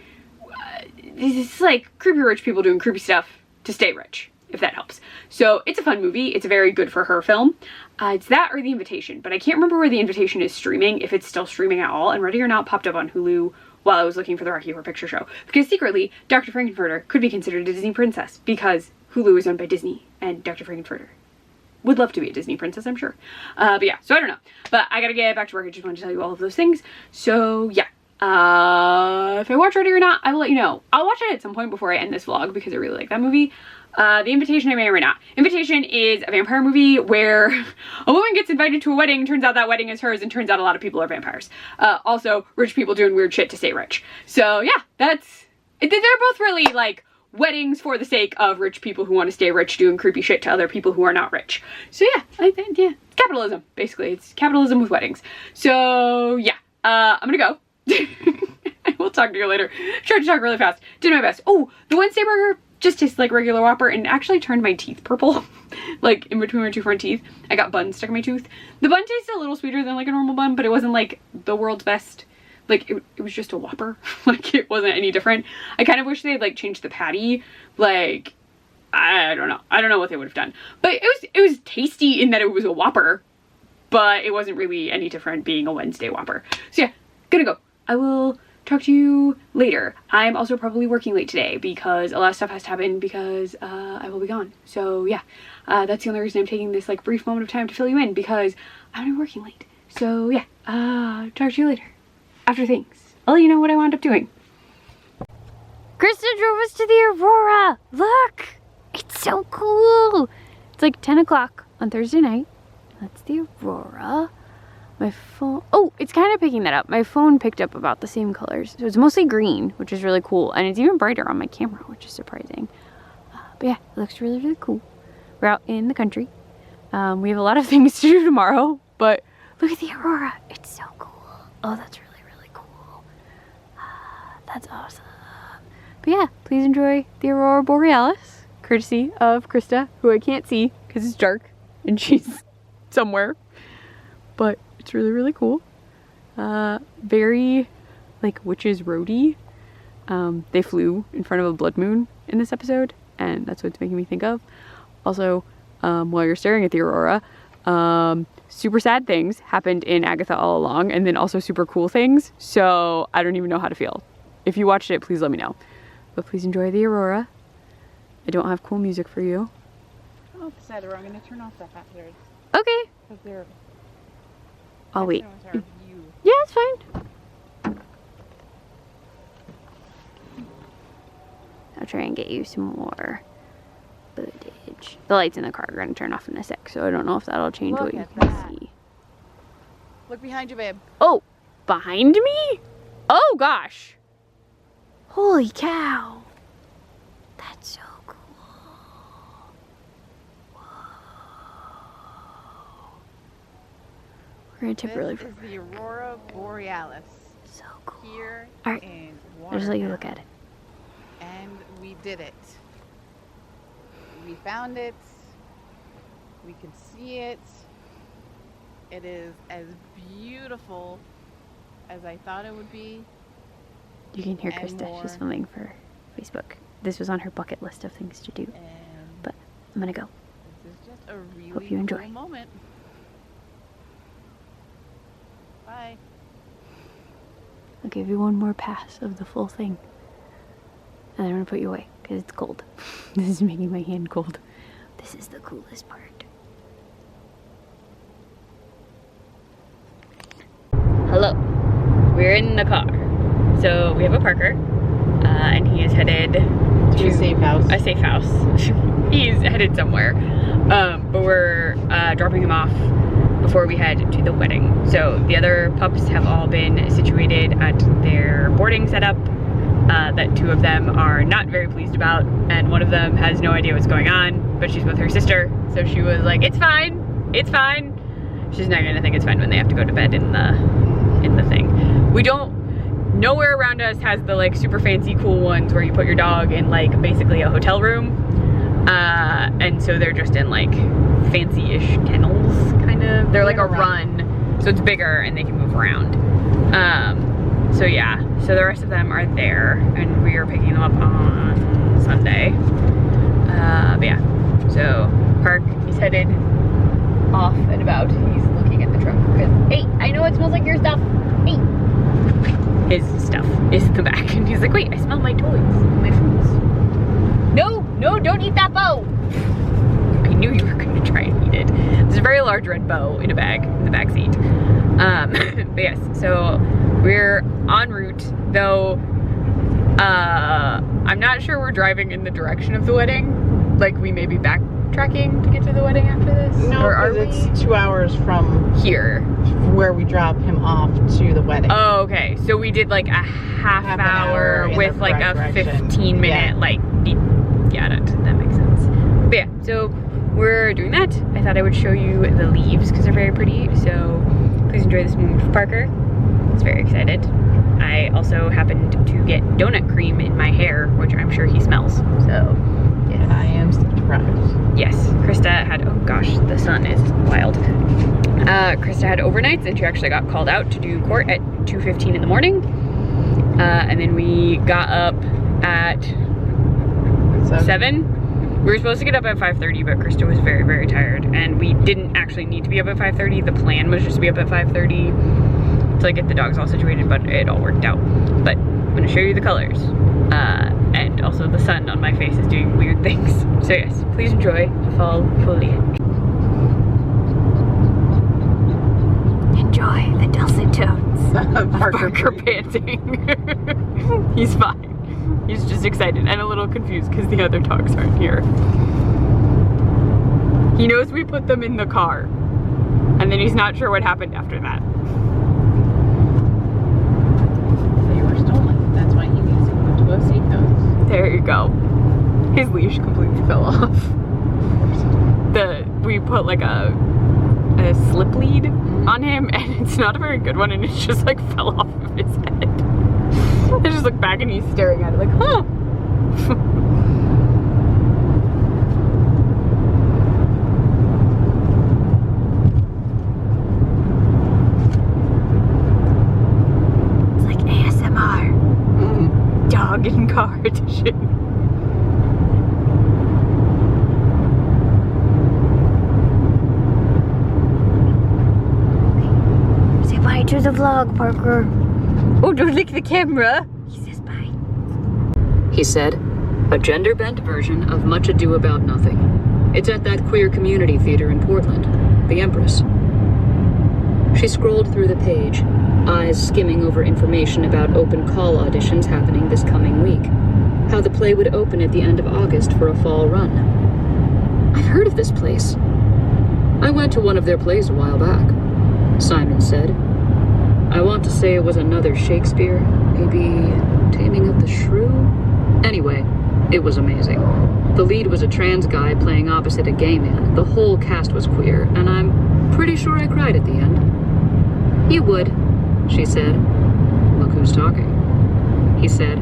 Speaker 1: It's like creepy rich people doing creepy stuff to stay rich, if that helps. So it's a fun movie. It's very good for her film. It's that or The Invitation, but I can't remember where The Invitation is streaming, if it's still streaming at all. And Ready or Not popped up on Hulu while I was looking for the Rocky Horror Picture Show, because secretly Dr. Frankenfurter could be considered a Disney princess, because Hulu is owned by Disney, and Dr. Frankenfurter would love to be a Disney princess, I'm sure. But yeah, so I don't know. But I gotta get back to work. I just wanted to tell you all of those things. So yeah. If I watch Ready or Not, I will let you know. I'll watch it at some point before I end this vlog, because I really like that movie. The Invitation, I may or may not. Invitation is a vampire movie where a woman gets invited to a wedding, turns out that wedding is hers, and turns out a lot of people are vampires. Also, rich people doing weird shit to stay rich. So yeah, they're both really like weddings for the sake of rich people who want to stay rich doing creepy shit to other people who are not rich. So yeah, I think, yeah, capitalism, basically. It's capitalism with weddings. So yeah, I'm gonna go. I will talk to you later. Tried to talk really fast. Did my best. Oh, the Wednesday burger just tastes like regular Whopper, and actually turned my teeth purple. Like in between my two front teeth. I got buns stuck in my tooth. The bun tasted a little sweeter than like a normal bun, but it wasn't like the world's best. Like it was just a Whopper. Like it wasn't any different. I kind of wish they had like changed the patty. Like I don't know. I don't know what they would have done. But it was tasty in that it was a Whopper, but it wasn't really any different being a Wednesday Whopper. So yeah, gonna go. I will talk to you later. I'm also probably working late today because a lot of stuff has to happen because I will be gone. So yeah, that's the only reason I'm taking this like brief moment of time to fill you in, because I'm gonna be working late. So yeah, talk to you later. After things. I'll let you know what I wound up doing.
Speaker 3: Krista drove us to the Aurora. Look, it's so cool. It's like 10 o'clock on Thursday night. That's the Aurora. My phone, oh, it's kind of picking that up. My phone picked up about the same colors. So it's mostly green, which is really cool. And it's even brighter on my camera, which is surprising. But yeah, it looks really, really cool. We're out in the country. We have a lot of things to do tomorrow, but look at the Aurora. It's so cool. Oh, that's really, really cool. That's awesome. But yeah, please enjoy the Aurora Borealis, courtesy of Krista, who I can't see because it's dark and she's somewhere. But it's really, really cool. Very, like, witches roady. They flew in front of a blood moon in this episode, and that's what it's making me think of. Also, while you're staring at the Aurora, super sad things happened in Agatha all along, and then also super cool things, so I don't even know how to feel. If you watched it, please let me know. But please enjoy the Aurora. I don't have cool music for you.
Speaker 5: Oh, beside I'm gonna turn off the hazards.
Speaker 3: Okay.
Speaker 5: Because they're...
Speaker 3: I'll wait.
Speaker 5: You.
Speaker 3: Yeah, it's fine. I'll try and get you some more footage. The lights in the car are going to turn off in a sec, so I don't know if that'll change what you can see.
Speaker 5: Look behind you, babe.
Speaker 3: Oh, behind me? Oh gosh. Holy cow. That's so cool. We're gonna tip really
Speaker 5: This is the Aurora Borealis
Speaker 3: so cool.
Speaker 5: here
Speaker 3: All right,
Speaker 5: in
Speaker 3: I'll just let you
Speaker 5: Watertown.
Speaker 3: look at it.
Speaker 5: And we did it. We found it. We can see it. It is as beautiful as I thought it would be.
Speaker 3: You can hear
Speaker 5: And
Speaker 3: Krista. She's
Speaker 5: more.
Speaker 3: filming for Facebook. This was on her bucket list of things to do.
Speaker 5: And
Speaker 3: But I'm gonna go.
Speaker 5: this is just a really
Speaker 3: Hope you enjoy.
Speaker 5: cool moment. Bye.
Speaker 3: I'll give you one more pass of the full thing. And then I'm gonna put you away because it's cold. This is making my hand cold. This is the coolest part. Hello. We're in the car. So we have a Parker, and he is headed to
Speaker 5: a safe house.
Speaker 3: A safe house. He's headed somewhere. But we're dropping him off before we head to the wedding. So the other pups have all been situated at their boarding setup that two of them are not very pleased about, and one of them has no idea what's going on, but she's with her sister, so she was like, it's fine, it's fine. She's not gonna think it's fine when they have to go to bed in the thing. We don't, nowhere around us has the like super fancy cool ones where you put your dog in like basically a hotel room. And so they're just in like fancy-ish kennels, kind of. They're like a run, so it's bigger and they can move around. So yeah, so the rest of them are there, and we are picking them up on Sunday. But yeah, so Park is headed off and about. He's looking at the truck. Hey, I know it smells like your stuff. Hey. His stuff is in the back, and he's like, wait, I smell my toys, my foods. No, no, don't eat that bow. I knew you were gonna try and eat it. There's a very large red bow in a bag in the back seat. But yes, so we're en route, though I'm not sure we're driving in the direction of the wedding. Like, we may be backtracking to get to the wedding after this.
Speaker 6: No,
Speaker 3: or are
Speaker 6: because
Speaker 3: we
Speaker 6: it's 2 hours from
Speaker 3: here?
Speaker 6: where we drop him off to the wedding.
Speaker 3: Oh, okay. So we did like a half
Speaker 6: Half an
Speaker 3: hour
Speaker 6: hour in
Speaker 3: with
Speaker 6: the
Speaker 3: like a
Speaker 6: right direction.
Speaker 3: 15-minute
Speaker 6: Yeah.
Speaker 3: like beep. Got it. That makes sense. But yeah, so we're doing that. I thought I would show you the leaves because they're very pretty. So please enjoy this moment with Parker. He's very excited. I also happened to get donut cream in my hair, which I'm sure he smells. So yes.
Speaker 6: And I am surprised.
Speaker 3: Yes, Krista had, oh gosh, the sun is wild. Krista had overnights, and she actually got called out to do court at 2:15 in the morning. And then we got up at 7. We were supposed to get up at 5:30, but Krista was very, very tired. And we didn't actually need to be up at 5:30. The plan was just to be up at 5:30 to like get the dogs all situated, but it all worked out. But I'm gonna show you the colors. And also the sun on my face is doing weird things. So yes, please enjoy the fall foliage. Enjoy the dulcet tones. Parker panting. He's fine. He's just excited and a little confused because the other dogs aren't here. He knows we put them in the car, and then he's not sure what happened after that.
Speaker 6: They were stolen. That's why he needs to go to a safe house.
Speaker 3: There you go. His leash completely fell off. We put like a slip lead on him, and it's not a very good one, and it just like fell off of his head. I just look back and he's staring at it like, huh. It's like ASMR. Dog in car edition. Say bye to the vlog, Parker. Oh, don't lick the camera. He says bye.
Speaker 7: He said, a gender-bent version of Much Ado About Nothing. It's at that queer community theater in Portland, the Empress. She scrolled through the page, eyes skimming over information about open call auditions happening this coming week. How the play would open at the end of August for a fall run. I've heard of this place. I went to one of their plays a while back, Simon said. I want to say it was another Shakespeare, maybe Taming of the Shrew? Anyway, it was amazing. The lead was a trans guy playing opposite a gay man. The whole cast was queer, and I'm pretty sure I cried at the end. You would, she said. Look who's talking, he said,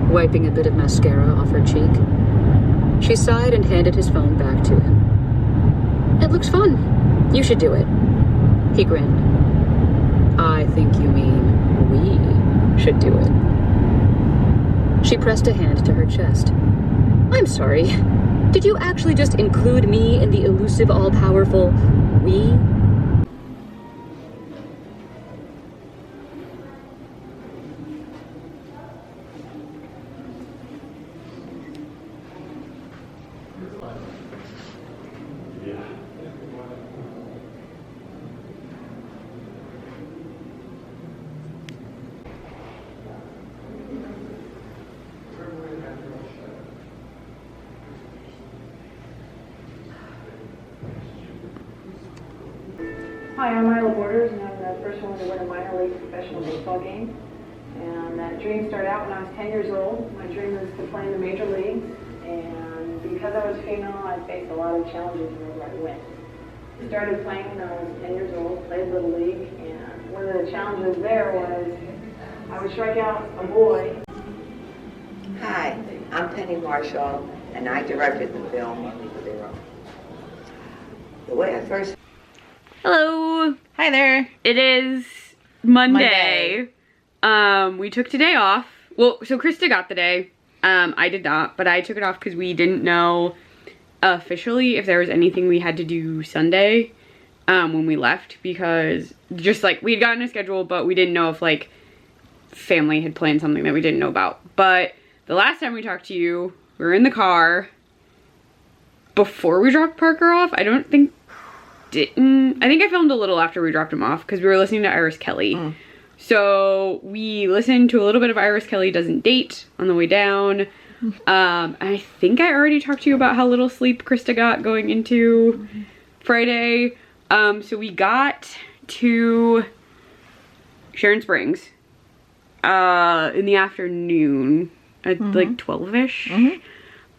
Speaker 7: wiping a bit of mascara off her cheek. She sighed and handed his phone back to him. It looks fun. You should do it. He grinned. I think you mean we should do it. She pressed a hand to her chest. I'm sorry. Did you actually just include me in the elusive, all-powerful we?
Speaker 8: Hi, I'm Isla Borders, and I'm the first one to win a minor league professional baseball game. And that dream started out when I was 10 years old. My dream was to play in the major leagues, and because I was female, I faced a lot of challenges wherever I went. I started playing when I was 10 years old, played Little League, and one of the challenges there was I would strike out a boy.
Speaker 9: Hi, I'm Penny Marshall, and I directed the film Zero. The way I first...
Speaker 1: Hello.
Speaker 5: Hi there.
Speaker 1: It is Monday. We took today off. Well, so Krista got the day. I did not, but I took it off because we didn't know officially if there was anything we had to do Sunday when we left, because just like we had gotten a schedule, but we didn't know if like family had planned something that we didn't know about. But the last time we talked to you, we were in the car before we dropped Parker off. I think I filmed a little after we dropped him off because we were listening to Iris Kelly. So we listened to a little bit of Iris Kelly Doesn't Date on the way down. I think I already talked to you about how little sleep Krista got going into Friday. So we got to Sharon Springs in the afternoon at like 12-ish.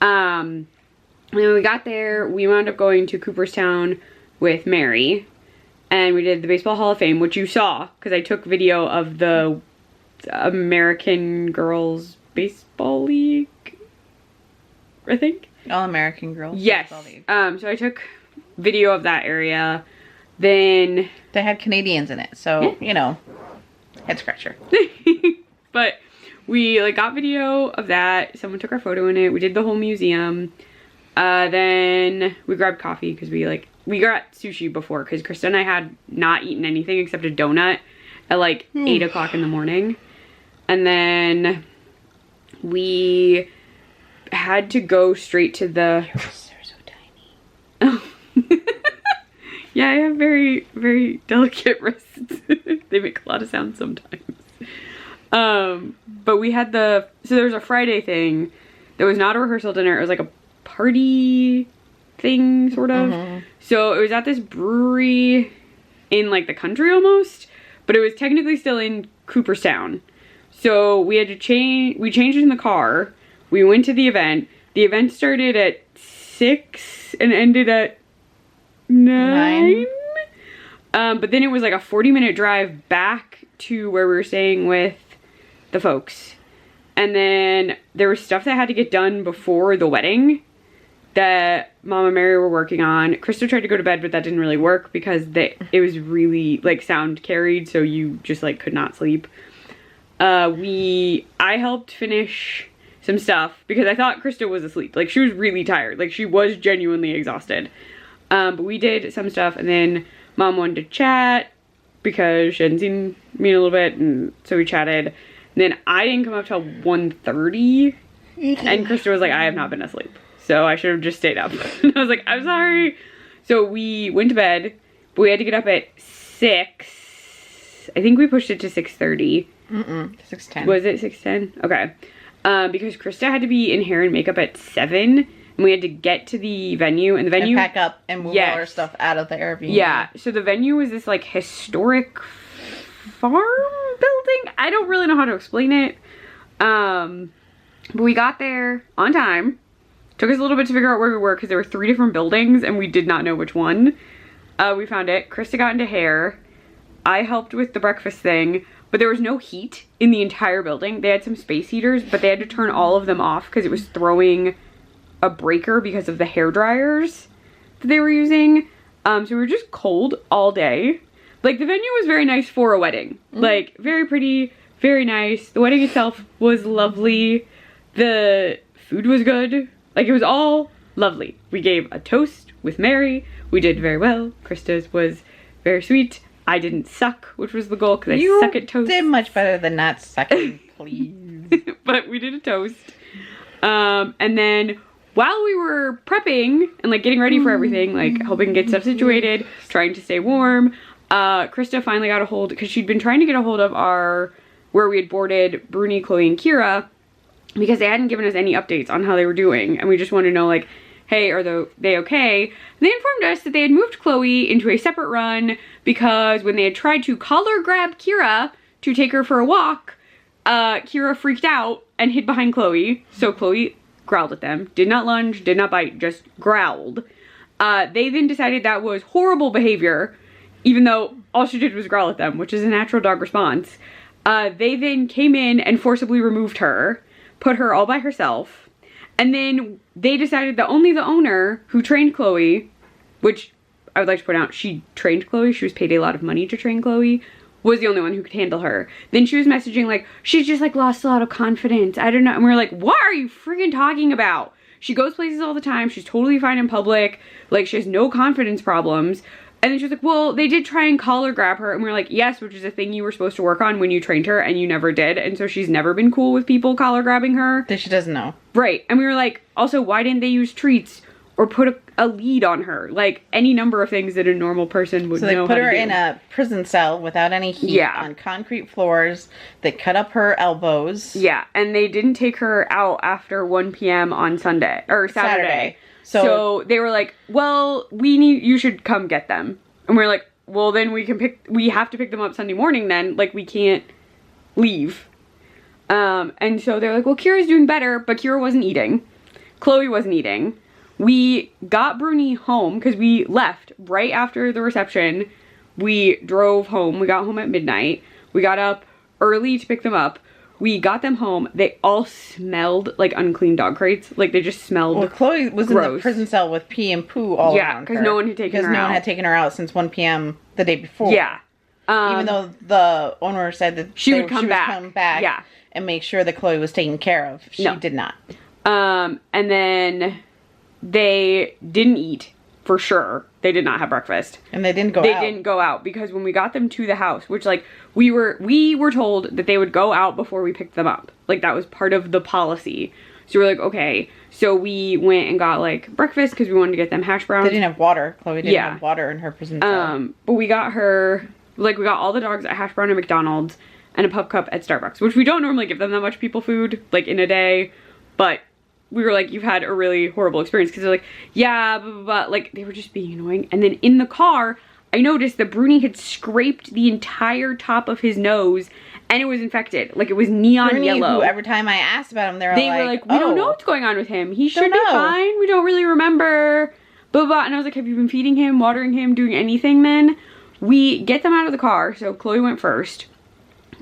Speaker 1: And when we got there, we wound up going to Cooperstown with Mary, and we did the Baseball Hall of Fame, which you saw because I took video of the American Girls Baseball League, I think.
Speaker 5: All American Girls.
Speaker 1: Yes.
Speaker 5: Baseball League.
Speaker 1: So I took video of that area. Then
Speaker 5: They had Canadians in it, so you know, head scratcher.
Speaker 1: but we like got video of that. Someone took our photo in it. We did the whole museum. Then we grabbed coffee because we got sushi before because Krista and I had not eaten anything except a donut at like 8 o'clock in the morning. And then we had to go straight to the...
Speaker 5: Your wrists are so tiny.
Speaker 1: Oh. Yeah, I have very, very delicate wrists. They make a lot of sound sometimes. But we had so there was a Friday thing. There was not a rehearsal dinner. It was like a party thing, sort of. So it was at this brewery in like the country almost, but it was technically still in Cooperstown. So we had to we changed in the car. We went to the event. The event started at 6 and ended at 9. But then it was like a 40-minute drive back to where we were staying with the folks. And then there was stuff that had to get done before the wedding that Mom and Mary were working on. Krista tried to go to bed, but that didn't really work because it was really like sound carried, so you just like could not sleep. I helped finish some stuff because I thought Krista was asleep. Like she was really tired. Like she was genuinely exhausted. But we did some stuff, and then Mom wanted to chat because she hadn't seen me in a little bit, and so we chatted. And then I didn't come up till 1:30, and Krista was like, I have not been asleep. So I should have just stayed up. And I was like, I'm sorry. So we went to bed, but we had to get up at 6. I think we pushed it to 6:30.
Speaker 5: 6:10.
Speaker 1: Was it 6:10? Okay. Because Krista had to be in hair and makeup at 7, and we had to get to the venue, and the venue...
Speaker 5: And pack up and move all our stuff out of the Airbnb.
Speaker 1: Yeah. So the venue was this like historic farm building. I don't really know how to explain it. But we got there on time. Took us a little bit to figure out where we were because there were 3 different buildings and we did not know which one. We found it. Krista got into hair. I helped with the breakfast thing, but there was no heat in the entire building. They had some space heaters, but they had to turn all of them off because it was throwing a breaker because of the hair dryers that they were using. So we were just cold all day. Like, the venue was very nice for a wedding. Like, very pretty, very nice. The wedding itself was lovely. The food was good. Like, it was all lovely. We gave a toast with Mary. We did very well. Krista's was very sweet. I didn't suck, which was the goal, because I suck at toast.
Speaker 5: You did much better than not sucking, please.
Speaker 1: But we did a toast. And then while we were prepping and like getting ready for everything, like helping get stuff situated, trying to stay warm, Krista finally got a hold, because she'd been trying to get a hold of where we had boarded Bruni, Chloe, and Kira, because they hadn't given us any updates on how they were doing, and we just wanted to know, like, hey, are they okay? And they informed us that they had moved Chloe into a separate run because when they had tried to collar grab Kira to take her for a walk, Kira freaked out and hid behind Chloe. So Chloe growled at them, did not lunge, did not bite, just growled. They then decided that was horrible behavior, even though all she did was growl at them, which is a natural dog response. They then came in and forcibly removed her, put her all by herself. And then they decided that only the owner who trained Chloe, which I would like to point out, she trained Chloe, she was paid a lot of money to train Chloe, was the only one who could handle her. Then she was messaging like, she's just like lost a lot of confidence. I don't know. And we were like, what are you freaking talking about? She goes places all the time. She's totally fine in public. Like, she has no confidence problems. And then she was like, well, they did try and collar grab her. And we were like, yes, which is a thing you were supposed to work on when you trained her and you never did. And so she's never been cool with people collar grabbing her.
Speaker 5: That she doesn't know.
Speaker 1: Right. And we were like, also, why didn't they use treats or put a lead on her? Like, any number of things that a normal person would know how to do.
Speaker 5: So they put her in a prison cell without any heat on concrete floors. They cut up her elbows.
Speaker 1: Yeah. And they didn't take her out after 1 p.m. on Sunday or Saturday. So they were like, well, you should come get them. And we're like, well, then we have to pick them up Sunday morning then. Like, we can't leave. And so they're like, well, Kira's doing better, but Kira wasn't eating. Chloe wasn't eating. We got Bruni home because we left right after the reception. We drove home. We got home at midnight. We got up early to pick them up. We got them home. They all smelled like unclean dog crates. Like, they just smelled
Speaker 5: Well, Chloe was
Speaker 1: gross.
Speaker 5: In the prison cell with pee and poo all around her.
Speaker 1: Yeah, because no one had taken her out.
Speaker 5: Because no one had taken her out since 1 p.m. the day before.
Speaker 1: Yeah.
Speaker 5: Even though the owner said that
Speaker 1: she would come back
Speaker 5: and make sure that Chloe was taken care of. She did not.
Speaker 1: And then they didn't eat, for sure. They did not have breakfast.
Speaker 5: And they didn't go out.
Speaker 1: They didn't go out because when we got them to the house, which, like, we were told that they would go out before we picked them up. Like, that was part of the policy. So we're like, okay. So we went and got, like, breakfast because we wanted to get them hash browns.
Speaker 5: They didn't have water. Chloe didn't have water in her prison cell.
Speaker 1: But we got her, like, we got all the dogs a hash brown at McDonald's and a pup cup at Starbucks, which we don't normally give them that much people food, like, in a day. But we were like, you've had a really horrible experience, because they're like, yeah, blah, blah, blah. Like, they were just being annoying. And then in the car, I noticed that Bruni had scraped the entire top of his nose and it was infected. Like, it was neon
Speaker 5: Bruni,
Speaker 1: yellow.
Speaker 5: Who every time I asked about him, they were like,
Speaker 1: we don't know what's going on with him. He should be fine. We don't really remember. Blah, blah. And I was like, have you been feeding him, watering him, doing anything then? We get them out of the car. So Chloe went first.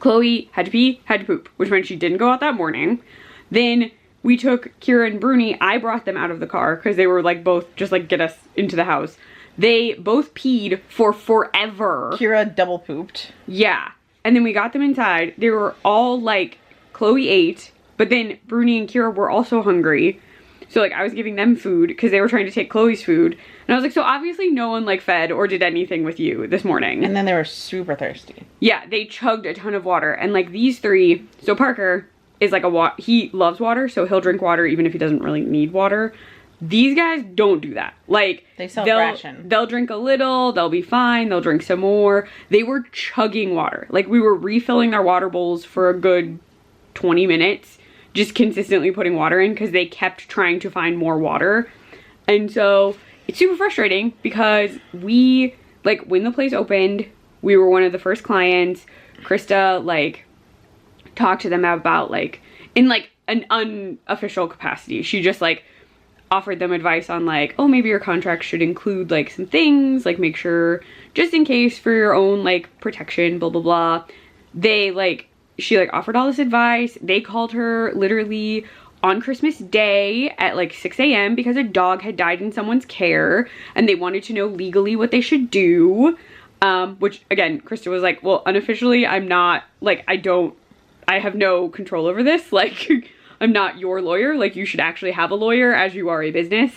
Speaker 1: Chloe had to pee, had to poop, which meant she didn't go out that morning. Then we took Kira and Bruni. I brought them out of the car because they were like both just like get us into the house. They both peed for forever.
Speaker 5: Kira double pooped.
Speaker 1: Yeah. And then we got them inside. They were all like, Chloe ate, but then Bruni and Kira were also hungry. So like I was giving them food because they were trying to take Chloe's food. And I was like, so obviously no one like fed or did anything with you this morning.
Speaker 5: And then they were super thirsty.
Speaker 1: Yeah, they chugged a ton of water. And like these three, so Parker is like he loves water, so he'll drink water even if he doesn't really need water. These guys don't do that. Like, they'll drink a little, they'll be fine, they'll drink some more. They were chugging water. Like, we were refilling their water bowls for a good 20 minutes, just consistently putting water in because they kept trying to find more water. And so it's super frustrating because we, like, when the place opened, we were one of the first clients. Krista, like, talked to them about, like, in, like, an unofficial capacity. She just, like, offered them advice on, like, oh, maybe your contract should include, like, some things, like, make sure, just in case for your own, like, protection, blah, blah, blah. They, like, she, like, offered all this advice. They called her literally on Christmas Day at, like, 6 a.m. because a dog had died in someone's care, and they wanted to know legally what they should do. Which, again, Krista was like, well, unofficially, I'm not, like, I have no control over this. Like, I'm not your lawyer. Like, you should actually have a lawyer as you are a business.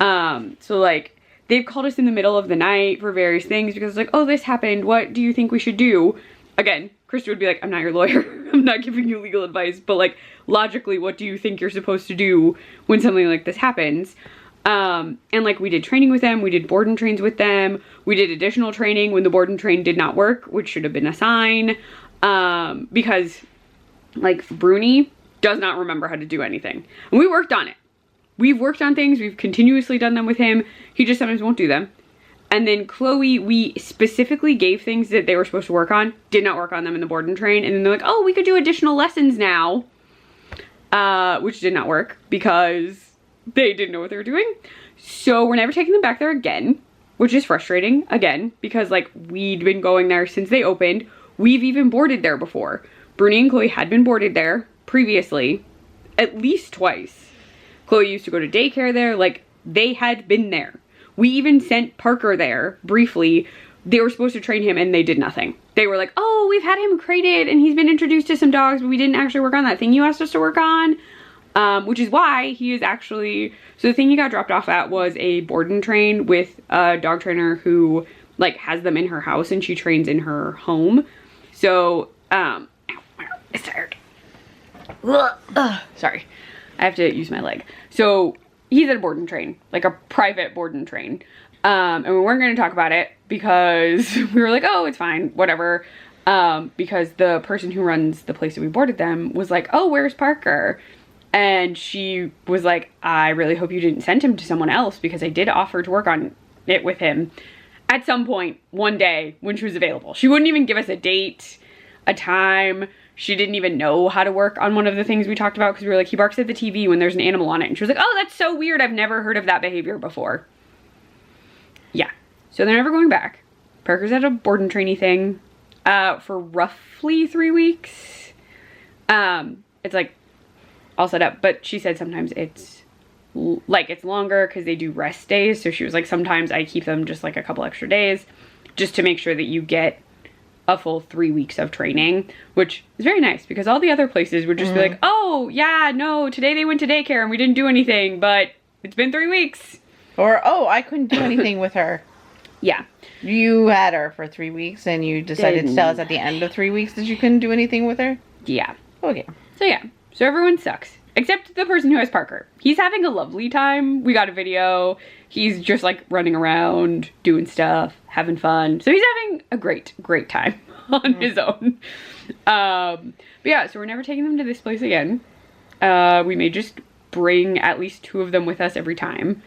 Speaker 1: So, like, they've called us in the middle of the night for various things because, like, oh, this happened. What do you think we should do? Again, Krista would be like, I'm not your lawyer. I'm not giving you legal advice. But, like, logically, what do you think you're supposed to do when something like this happens? And, like, we did training with them. We did board and trains with them. We did additional training when the board and train did not work, which should have been a sign. Because, like, Bruni does not remember how to do anything. And we worked on it. We've worked on things. We've continuously done them with him. He just sometimes won't do them. And then Chloe, we specifically gave things that they were supposed to work on, did not work on them in the board and train. And then they're like, oh, we could do additional lessons now. Which did not work because they didn't know what they were doing. So we're never taking them back there again, which is frustrating, again, because, like, we'd been going there since they opened. We've even boarded there before. Bruni and Chloe had been boarded there previously, at least twice. Chloe used to go to daycare there. Like, they had been there. We even sent Parker there briefly. They were supposed to train him and they did nothing. They were like, oh, we've had him crated and he's been introduced to some dogs, but we didn't actually work on that thing you asked us to work on. Which is why he is actually, so the thing he got dropped off at was a board and train with a dog trainer who, like, has them in her house and she trains in her home. So, it's tired. Sorry, I have to use my leg. So he's at a board and train, like a private board and train. And we weren't going to talk about it because we were like, oh, it's fine, whatever. Because the person who runs the place that we boarded them was like, oh, where's Parker? And she was like, I really hope you didn't send him to someone else because I did offer to work on it with him at some point one day when she was available. She wouldn't even give us a date, a time. She didn't even know how to work on one of the things we talked about because we were like, he barks at the TV when there's an animal on it. And she was like, oh, that's so weird. I've never heard of that behavior before. Yeah. So they're never going back. Parker's at a board and trainee thing for roughly 3 weeks. It's like all set up, but she said sometimes it's like it's longer because they do rest days. So she was like, sometimes I keep them just like a couple extra days just to make sure that you get a full 3 weeks of training, which is very nice because all the other places would just be like, oh yeah, no, today they went to daycare and we didn't do anything, but it's been 3 weeks.
Speaker 5: Or, oh, I couldn't do anything with her.
Speaker 1: Yeah.
Speaker 5: You had her for 3 weeks and you decided to tell us at the end of 3 weeks that you couldn't do anything with her?
Speaker 1: Yeah.
Speaker 5: Okay.
Speaker 1: So yeah. So everyone sucks. Except the person who has Parker. He's having a lovely time. We got a video. He's just like running around, doing stuff, having fun. So he's having a great, great time on his own. But yeah, so we're never taking them to this place again. We may just bring at least 2 of them with us every time.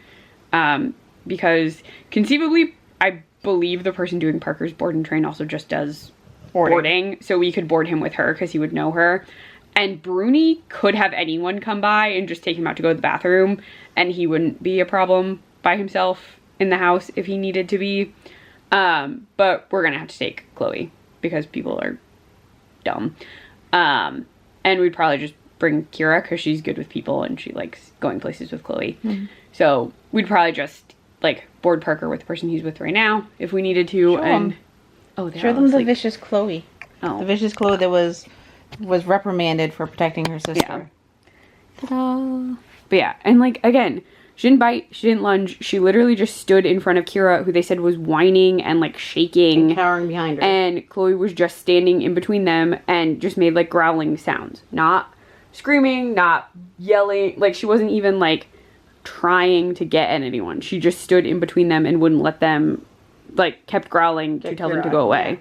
Speaker 1: Because conceivably, I believe the person doing Parker's board and train also just does boarding. So we could board him with her because he would know her. And Bruni could have anyone come by and just take him out to go to the bathroom. And he wouldn't be a problem by himself in the house if he needed to be. But we're going to have to take Chloe because people are dumb. And we'd probably just bring Kira because she's good with people and she likes going places with Chloe. So we'd probably just like board Parker with the person he's with right now if we needed to.
Speaker 5: Show them the vicious Chloe.
Speaker 1: Oh.
Speaker 5: The vicious Chloe that was reprimanded for protecting her sister.
Speaker 1: Yeah. Ta-da. But yeah, and like again, she didn't bite, she didn't lunge, she literally just stood in front of Kira, who they said was whining and like shaking.
Speaker 5: And cowering behind her.
Speaker 1: And Chloe was just standing in between them and just made like growling sounds. Not screaming, not yelling, like she wasn't even like trying to get at anyone. She just stood in between them and wouldn't let them, like kept growling to tell them to go away.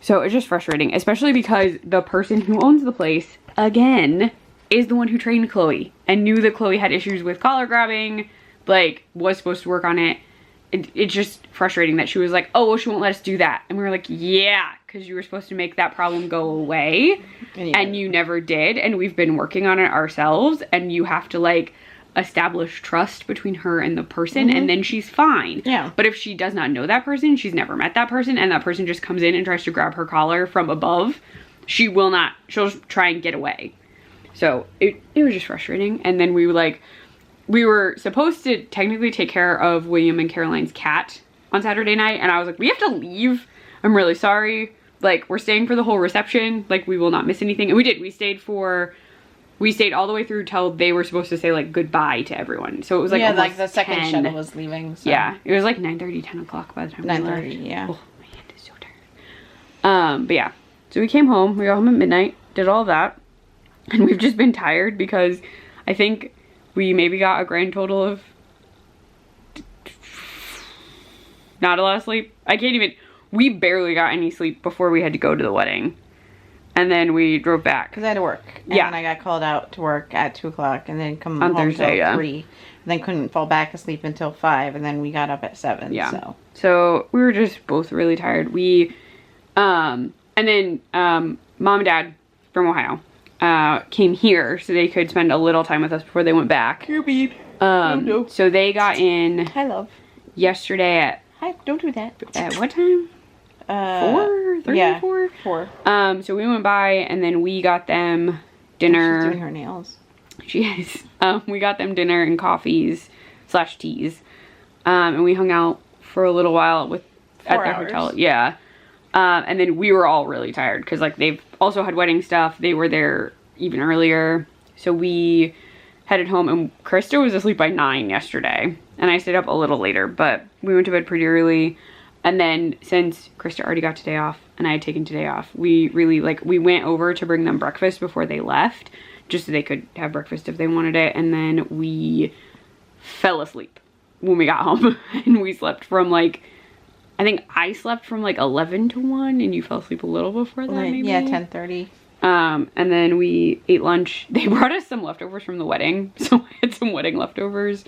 Speaker 1: So it's just frustrating, especially because the person who owns the place, again, is the one who trained Chloe and knew that Chloe had issues with collar grabbing, like was supposed to work on it. It's just frustrating that she was like, oh, well, she won't let us do that. And we were like, yeah, because you were supposed to make that problem go away and you never did. And we've been working on it ourselves, and you have to like establish trust between her and the person, and then she's fine.
Speaker 6: Yeah.
Speaker 1: But if she does not know that person, she's never met that person, and that person just comes in and tries to grab her collar from above, she'll just try and get away. So it was just frustrating. And then we were supposed to technically take care of William and Caroline's cat on Saturday night, and I was like, we have to leave. I'm really sorry. Like, we're staying for the whole reception. Like, we will not miss anything. And we did. We stayed all the way through till they were supposed to say like goodbye to everyone. So it was like
Speaker 6: yeah,
Speaker 1: almost
Speaker 6: like the second
Speaker 1: 10.
Speaker 6: shuttle was leaving. So.
Speaker 1: Yeah, it was like 9:30, 10 o'clock by the time
Speaker 6: 9:30. Yeah.
Speaker 1: Oh, my hand is so tired. But yeah, so we came home. We got home at midnight. Did all that, and we've just been tired because I think we maybe got a grand total of not a lot of sleep. We barely got any sleep before we had to go to the wedding. And then we drove back.
Speaker 6: Because I had to work. And
Speaker 1: Yeah.
Speaker 6: then I got called out to work at 2 o'clock and then come
Speaker 1: On
Speaker 6: home
Speaker 1: Thursday,
Speaker 6: till
Speaker 1: yeah.
Speaker 6: 3. And then couldn't fall back asleep until 5. And then we got up at 7.
Speaker 1: Yeah. So we were just both really tired. And then mom and dad from Ohio came here so they could spend a little time with us before they went back. So they got in
Speaker 6: Hi, love.
Speaker 1: yesterday
Speaker 6: Hi, don't do that.
Speaker 1: at what time? 4? 3
Speaker 6: yeah,
Speaker 1: or 4?
Speaker 6: 4.
Speaker 1: So we went by and then we got them dinner.
Speaker 6: She's doing her nails.
Speaker 1: She is. We got them dinner and coffees / teas. And we hung out for a little while at
Speaker 6: 4
Speaker 1: the
Speaker 6: hours.
Speaker 1: hotel. Yeah. And then we were all really tired because like they've also had wedding stuff. They were there even earlier. So we headed home, and Krista was asleep by 9 yesterday. And I stayed up a little later, but we went to bed pretty early. And then since Krista already got today off and I had taken today off, we went over to bring them breakfast before they left, just so they could have breakfast if they wanted it. And then we fell asleep when we got home. And we slept from I think I slept from 11 to 1 and you fell asleep a little before that maybe?
Speaker 6: Yeah, 10:30.
Speaker 1: And then we ate lunch. They brought us some leftovers from the wedding. So I had some wedding leftovers.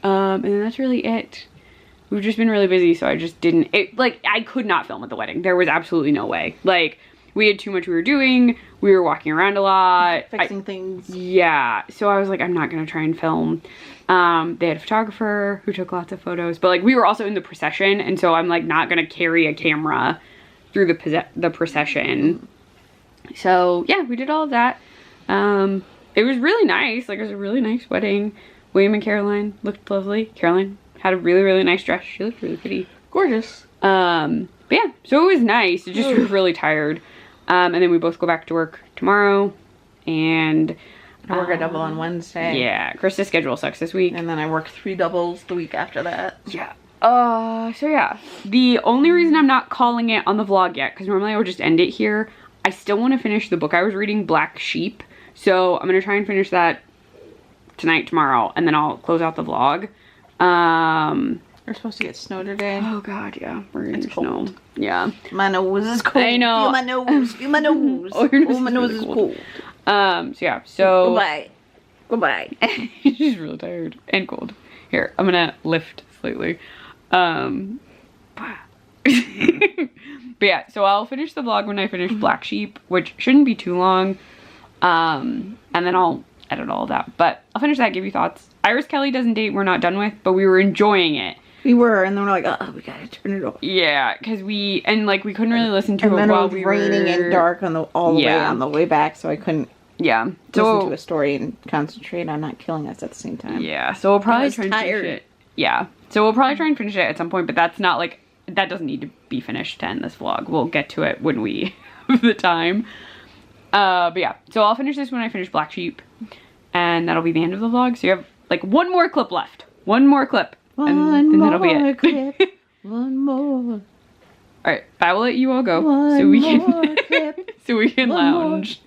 Speaker 1: And then that's really it. We've just been really busy, so I just didn't, I could not film at the wedding. There was absolutely no way. We had too much we were doing. We were walking around a lot.
Speaker 6: Fixing things.
Speaker 1: Yeah. So I was like, I'm not going to try and film. They had a photographer who took lots of photos. But, we were also in the procession, and so I'm, not going to carry a camera through the procession. So, yeah, we did all of that. It was really nice. It was a really nice wedding. William and Caroline looked lovely. Caroline had a really, really nice dress. She looked really pretty.
Speaker 6: Gorgeous.
Speaker 1: But yeah, so it was nice. It just was really tired. And then we both go back to work tomorrow. And
Speaker 6: I work a double on Wednesday.
Speaker 1: yeah, Krista's schedule sucks this week.
Speaker 6: And then I work 3 doubles the week after that.
Speaker 1: Yeah. So yeah, the only reason I'm not calling it on the vlog yet, because normally I would just end it here, I still want to finish the book I was reading, Black Sheep. So I'm going to try and finish that tonight, tomorrow, and then I'll close out the vlog.
Speaker 6: We're supposed to get snow today.
Speaker 1: Oh god, yeah, we're gonna
Speaker 6: It's
Speaker 1: get snow.
Speaker 6: cold.
Speaker 1: Yeah.
Speaker 6: My nose is cold.
Speaker 1: I know.
Speaker 6: Feel my nose. Feel my nose.
Speaker 1: Oh, your nose
Speaker 6: my
Speaker 1: is
Speaker 6: nose
Speaker 1: really
Speaker 6: is
Speaker 1: cold.
Speaker 6: cold.
Speaker 1: So yeah, so
Speaker 6: Goodbye. Goodbye.
Speaker 1: she's really tired and cold. Here, I'm gonna lift slightly. But yeah, so I'll finish the vlog when I finish Black Sheep, which shouldn't be too long. And then I'll edit all of that. But I'll finish that, give you thoughts. Iris Kelly doesn't date we're not done with, but we were enjoying it.
Speaker 6: We were, and then we're like, oh, we gotta turn it off.
Speaker 1: Yeah, because we couldn't really listen to
Speaker 6: And
Speaker 1: it
Speaker 6: then
Speaker 1: while
Speaker 6: it was
Speaker 1: we
Speaker 6: raining
Speaker 1: were
Speaker 6: and dark all the way
Speaker 1: Yeah.
Speaker 6: on the way back, so I couldn't
Speaker 1: Yeah.
Speaker 6: listen
Speaker 1: So
Speaker 6: to a story and concentrate on not killing us at the same time.
Speaker 1: yeah, so we'll probably
Speaker 6: was
Speaker 1: try and
Speaker 6: tired.
Speaker 1: finish it. Yeah. So we'll probably try and finish it at some point, but that's not that doesn't need to be finished to end this vlog. We'll get to it when we have the time. But yeah, so I'll finish this when I finish Black Sheep, and that'll be the end of the vlog. So you have one more clip left. One more clip. And that'll be it.
Speaker 6: Clip. One more.
Speaker 1: Alright, I will let you all go
Speaker 6: One
Speaker 1: so we
Speaker 6: more
Speaker 1: can
Speaker 6: clip.
Speaker 1: so we can
Speaker 6: One more.
Speaker 1: lounge.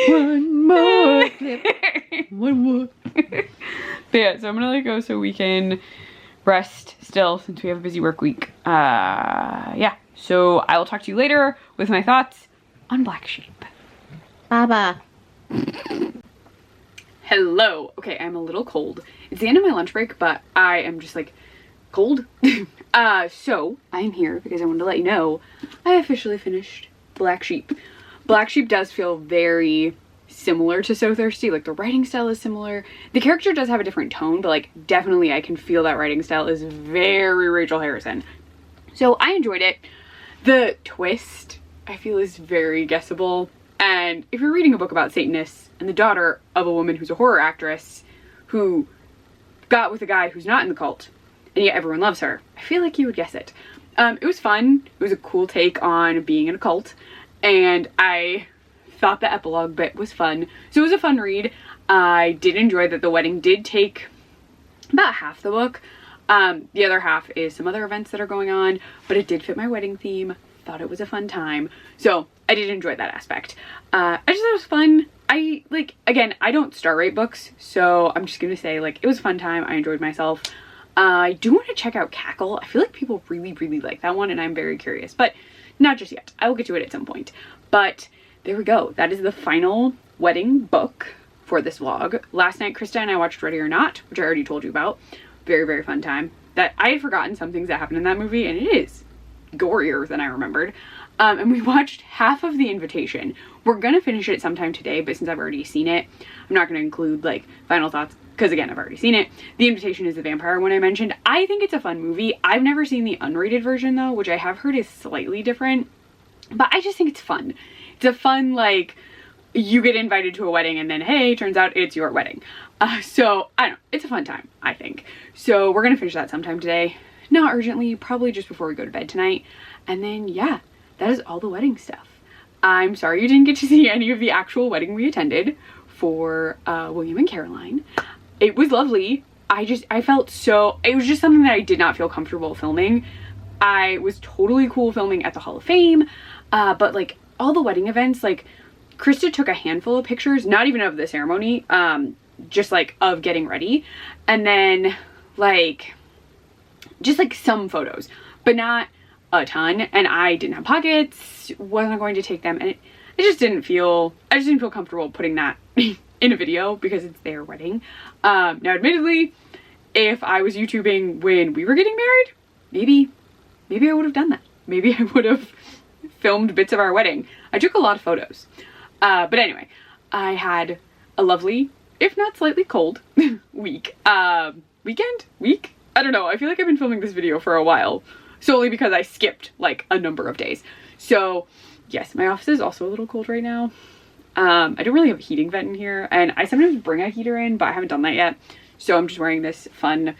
Speaker 6: One more clip. One more.
Speaker 1: But yeah, so I'm gonna let go so we can rest still since we have a busy work week. Yeah, so I will talk to you later with my thoughts on Black Sheep.
Speaker 6: Bye-bye.
Speaker 1: Hello. Okay, I'm a little cold. It's the end of my lunch break, but I am just cold. So I'm here because I wanted to let you know I officially finished Black Sheep. Black Sheep does feel very similar to So Thirsty. Like, the writing style is similar. The character does have a different tone, but like definitely I can feel that writing style is very Rachel Harrison. So I enjoyed it. The twist I feel is very guessable. And if you're reading a book about Satanists and the daughter of a woman who's a horror actress who got with a guy who's not in the cult, and yet everyone loves her, I feel like you would guess it. It was fun. It was a cool take on being in a cult, and I thought the epilogue bit was fun. So it was a fun read. I did enjoy that the wedding did take about half the book. The other half is some other events that are going on, but it did fit my wedding theme. Thought it was a fun time. So I did enjoy that aspect. I just thought it was fun. Again, I don't star rate books, so I'm just gonna say, like, it was a fun time. I enjoyed myself. I do want to check out Cackle. I feel like people really, really like that one, and I'm very curious, but not just yet. I will get to it at some point. But there we go. That is the final wedding book for this vlog. Last night, Krista and I watched Ready or Not, which I already told you about. Very, very fun time. That I had forgotten some things that happened in that movie, and it is gorier than I remembered. And we watched half of The Invitation. We're gonna finish it sometime today, but since I've already seen it, I'm not gonna include like final thoughts because again, I've already seen it. The Invitation is the vampire one I mentioned. I think it's a fun movie. I've never seen the unrated version though, which I have heard is slightly different, but I just think it's fun. It's a fun, like, you get invited to a wedding and then, hey, turns out it's your wedding. So I don't know, it's a fun time, I think. So we're gonna finish that sometime today. Not urgently, probably just before we go to bed tonight. And then yeah, that is all the wedding stuff. I'm sorry you didn't get to see any of the actual wedding we attended for William and Caroline. It was lovely. I felt so, it was just something that I did not feel comfortable filming. I was totally cool filming at the Hall of Fame, but like all the wedding events, like Krista took a handful of pictures, not even of the ceremony, just like of getting ready. And then like, just like some photos, but not a ton. And I didn't have pockets, wasn't going to take them. And I just didn't feel comfortable putting that in a video because it's their wedding. Now admittedly, if I was YouTubing when we were getting married, maybe I would have done that. Maybe I would have filmed bits of our wedding. I took a lot of photos. But anyway, I had a lovely, if not slightly cold, week. Week? I don't know. I feel like I've been filming this video for a while, solely because I skipped like a number of days. So yes, my office is also a little cold right now. I don't really have a heating vent in here, and I sometimes bring a heater in, but I haven't done that yet. So I'm just wearing this fun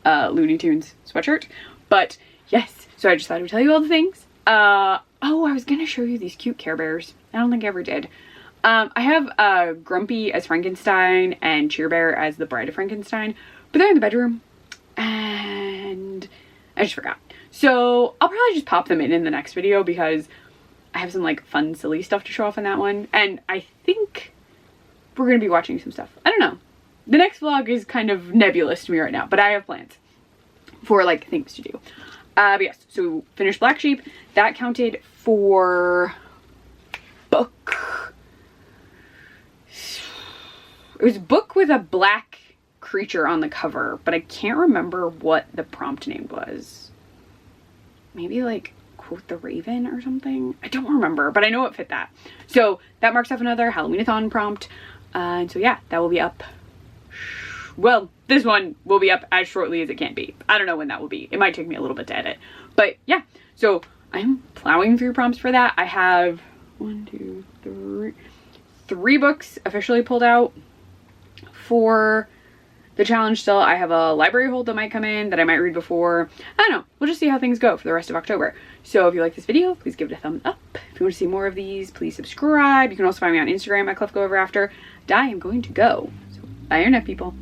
Speaker 1: Looney Tunes sweatshirt. But yes, so I just thought I would tell you all the things. Oh, I was gonna show you these cute Care Bears. I don't think I ever did. I have Grumpy as Frankenstein and Cheer Bear as the Bride of Frankenstein, but they're in the bedroom and I just forgot. So I'll probably just pop them in the next video because I have some like fun, silly stuff to show off in that one. And I think we're going to be watching some stuff. I don't know. The next vlog is kind of nebulous to me right now, but I have plans for like things to do. But yes, so we finished Black Sheep. That counted for book. It was a book with a black creature on the cover, but I can't remember what the prompt name was. Maybe like Quote the Raven or something. I don't remember, but I know it fit that. So that marks off another Halloween-A-Thon prompt. And so yeah, that will be up. Well, this one will be up as shortly as it can be. I don't know when that will be. It might take me a little bit to edit. But yeah, so I'm plowing through prompts for that. I have 3 books officially pulled out for the challenge still. I have a library hold that might come in that I might read before. I don't know. We'll just see how things go for the rest of October. So if you like this video, please give it a thumbs up. If you want to see more of these, please subscribe. You can also find me on Instagram at ClefGoEverAfter. I am going to go. So bye, internet people.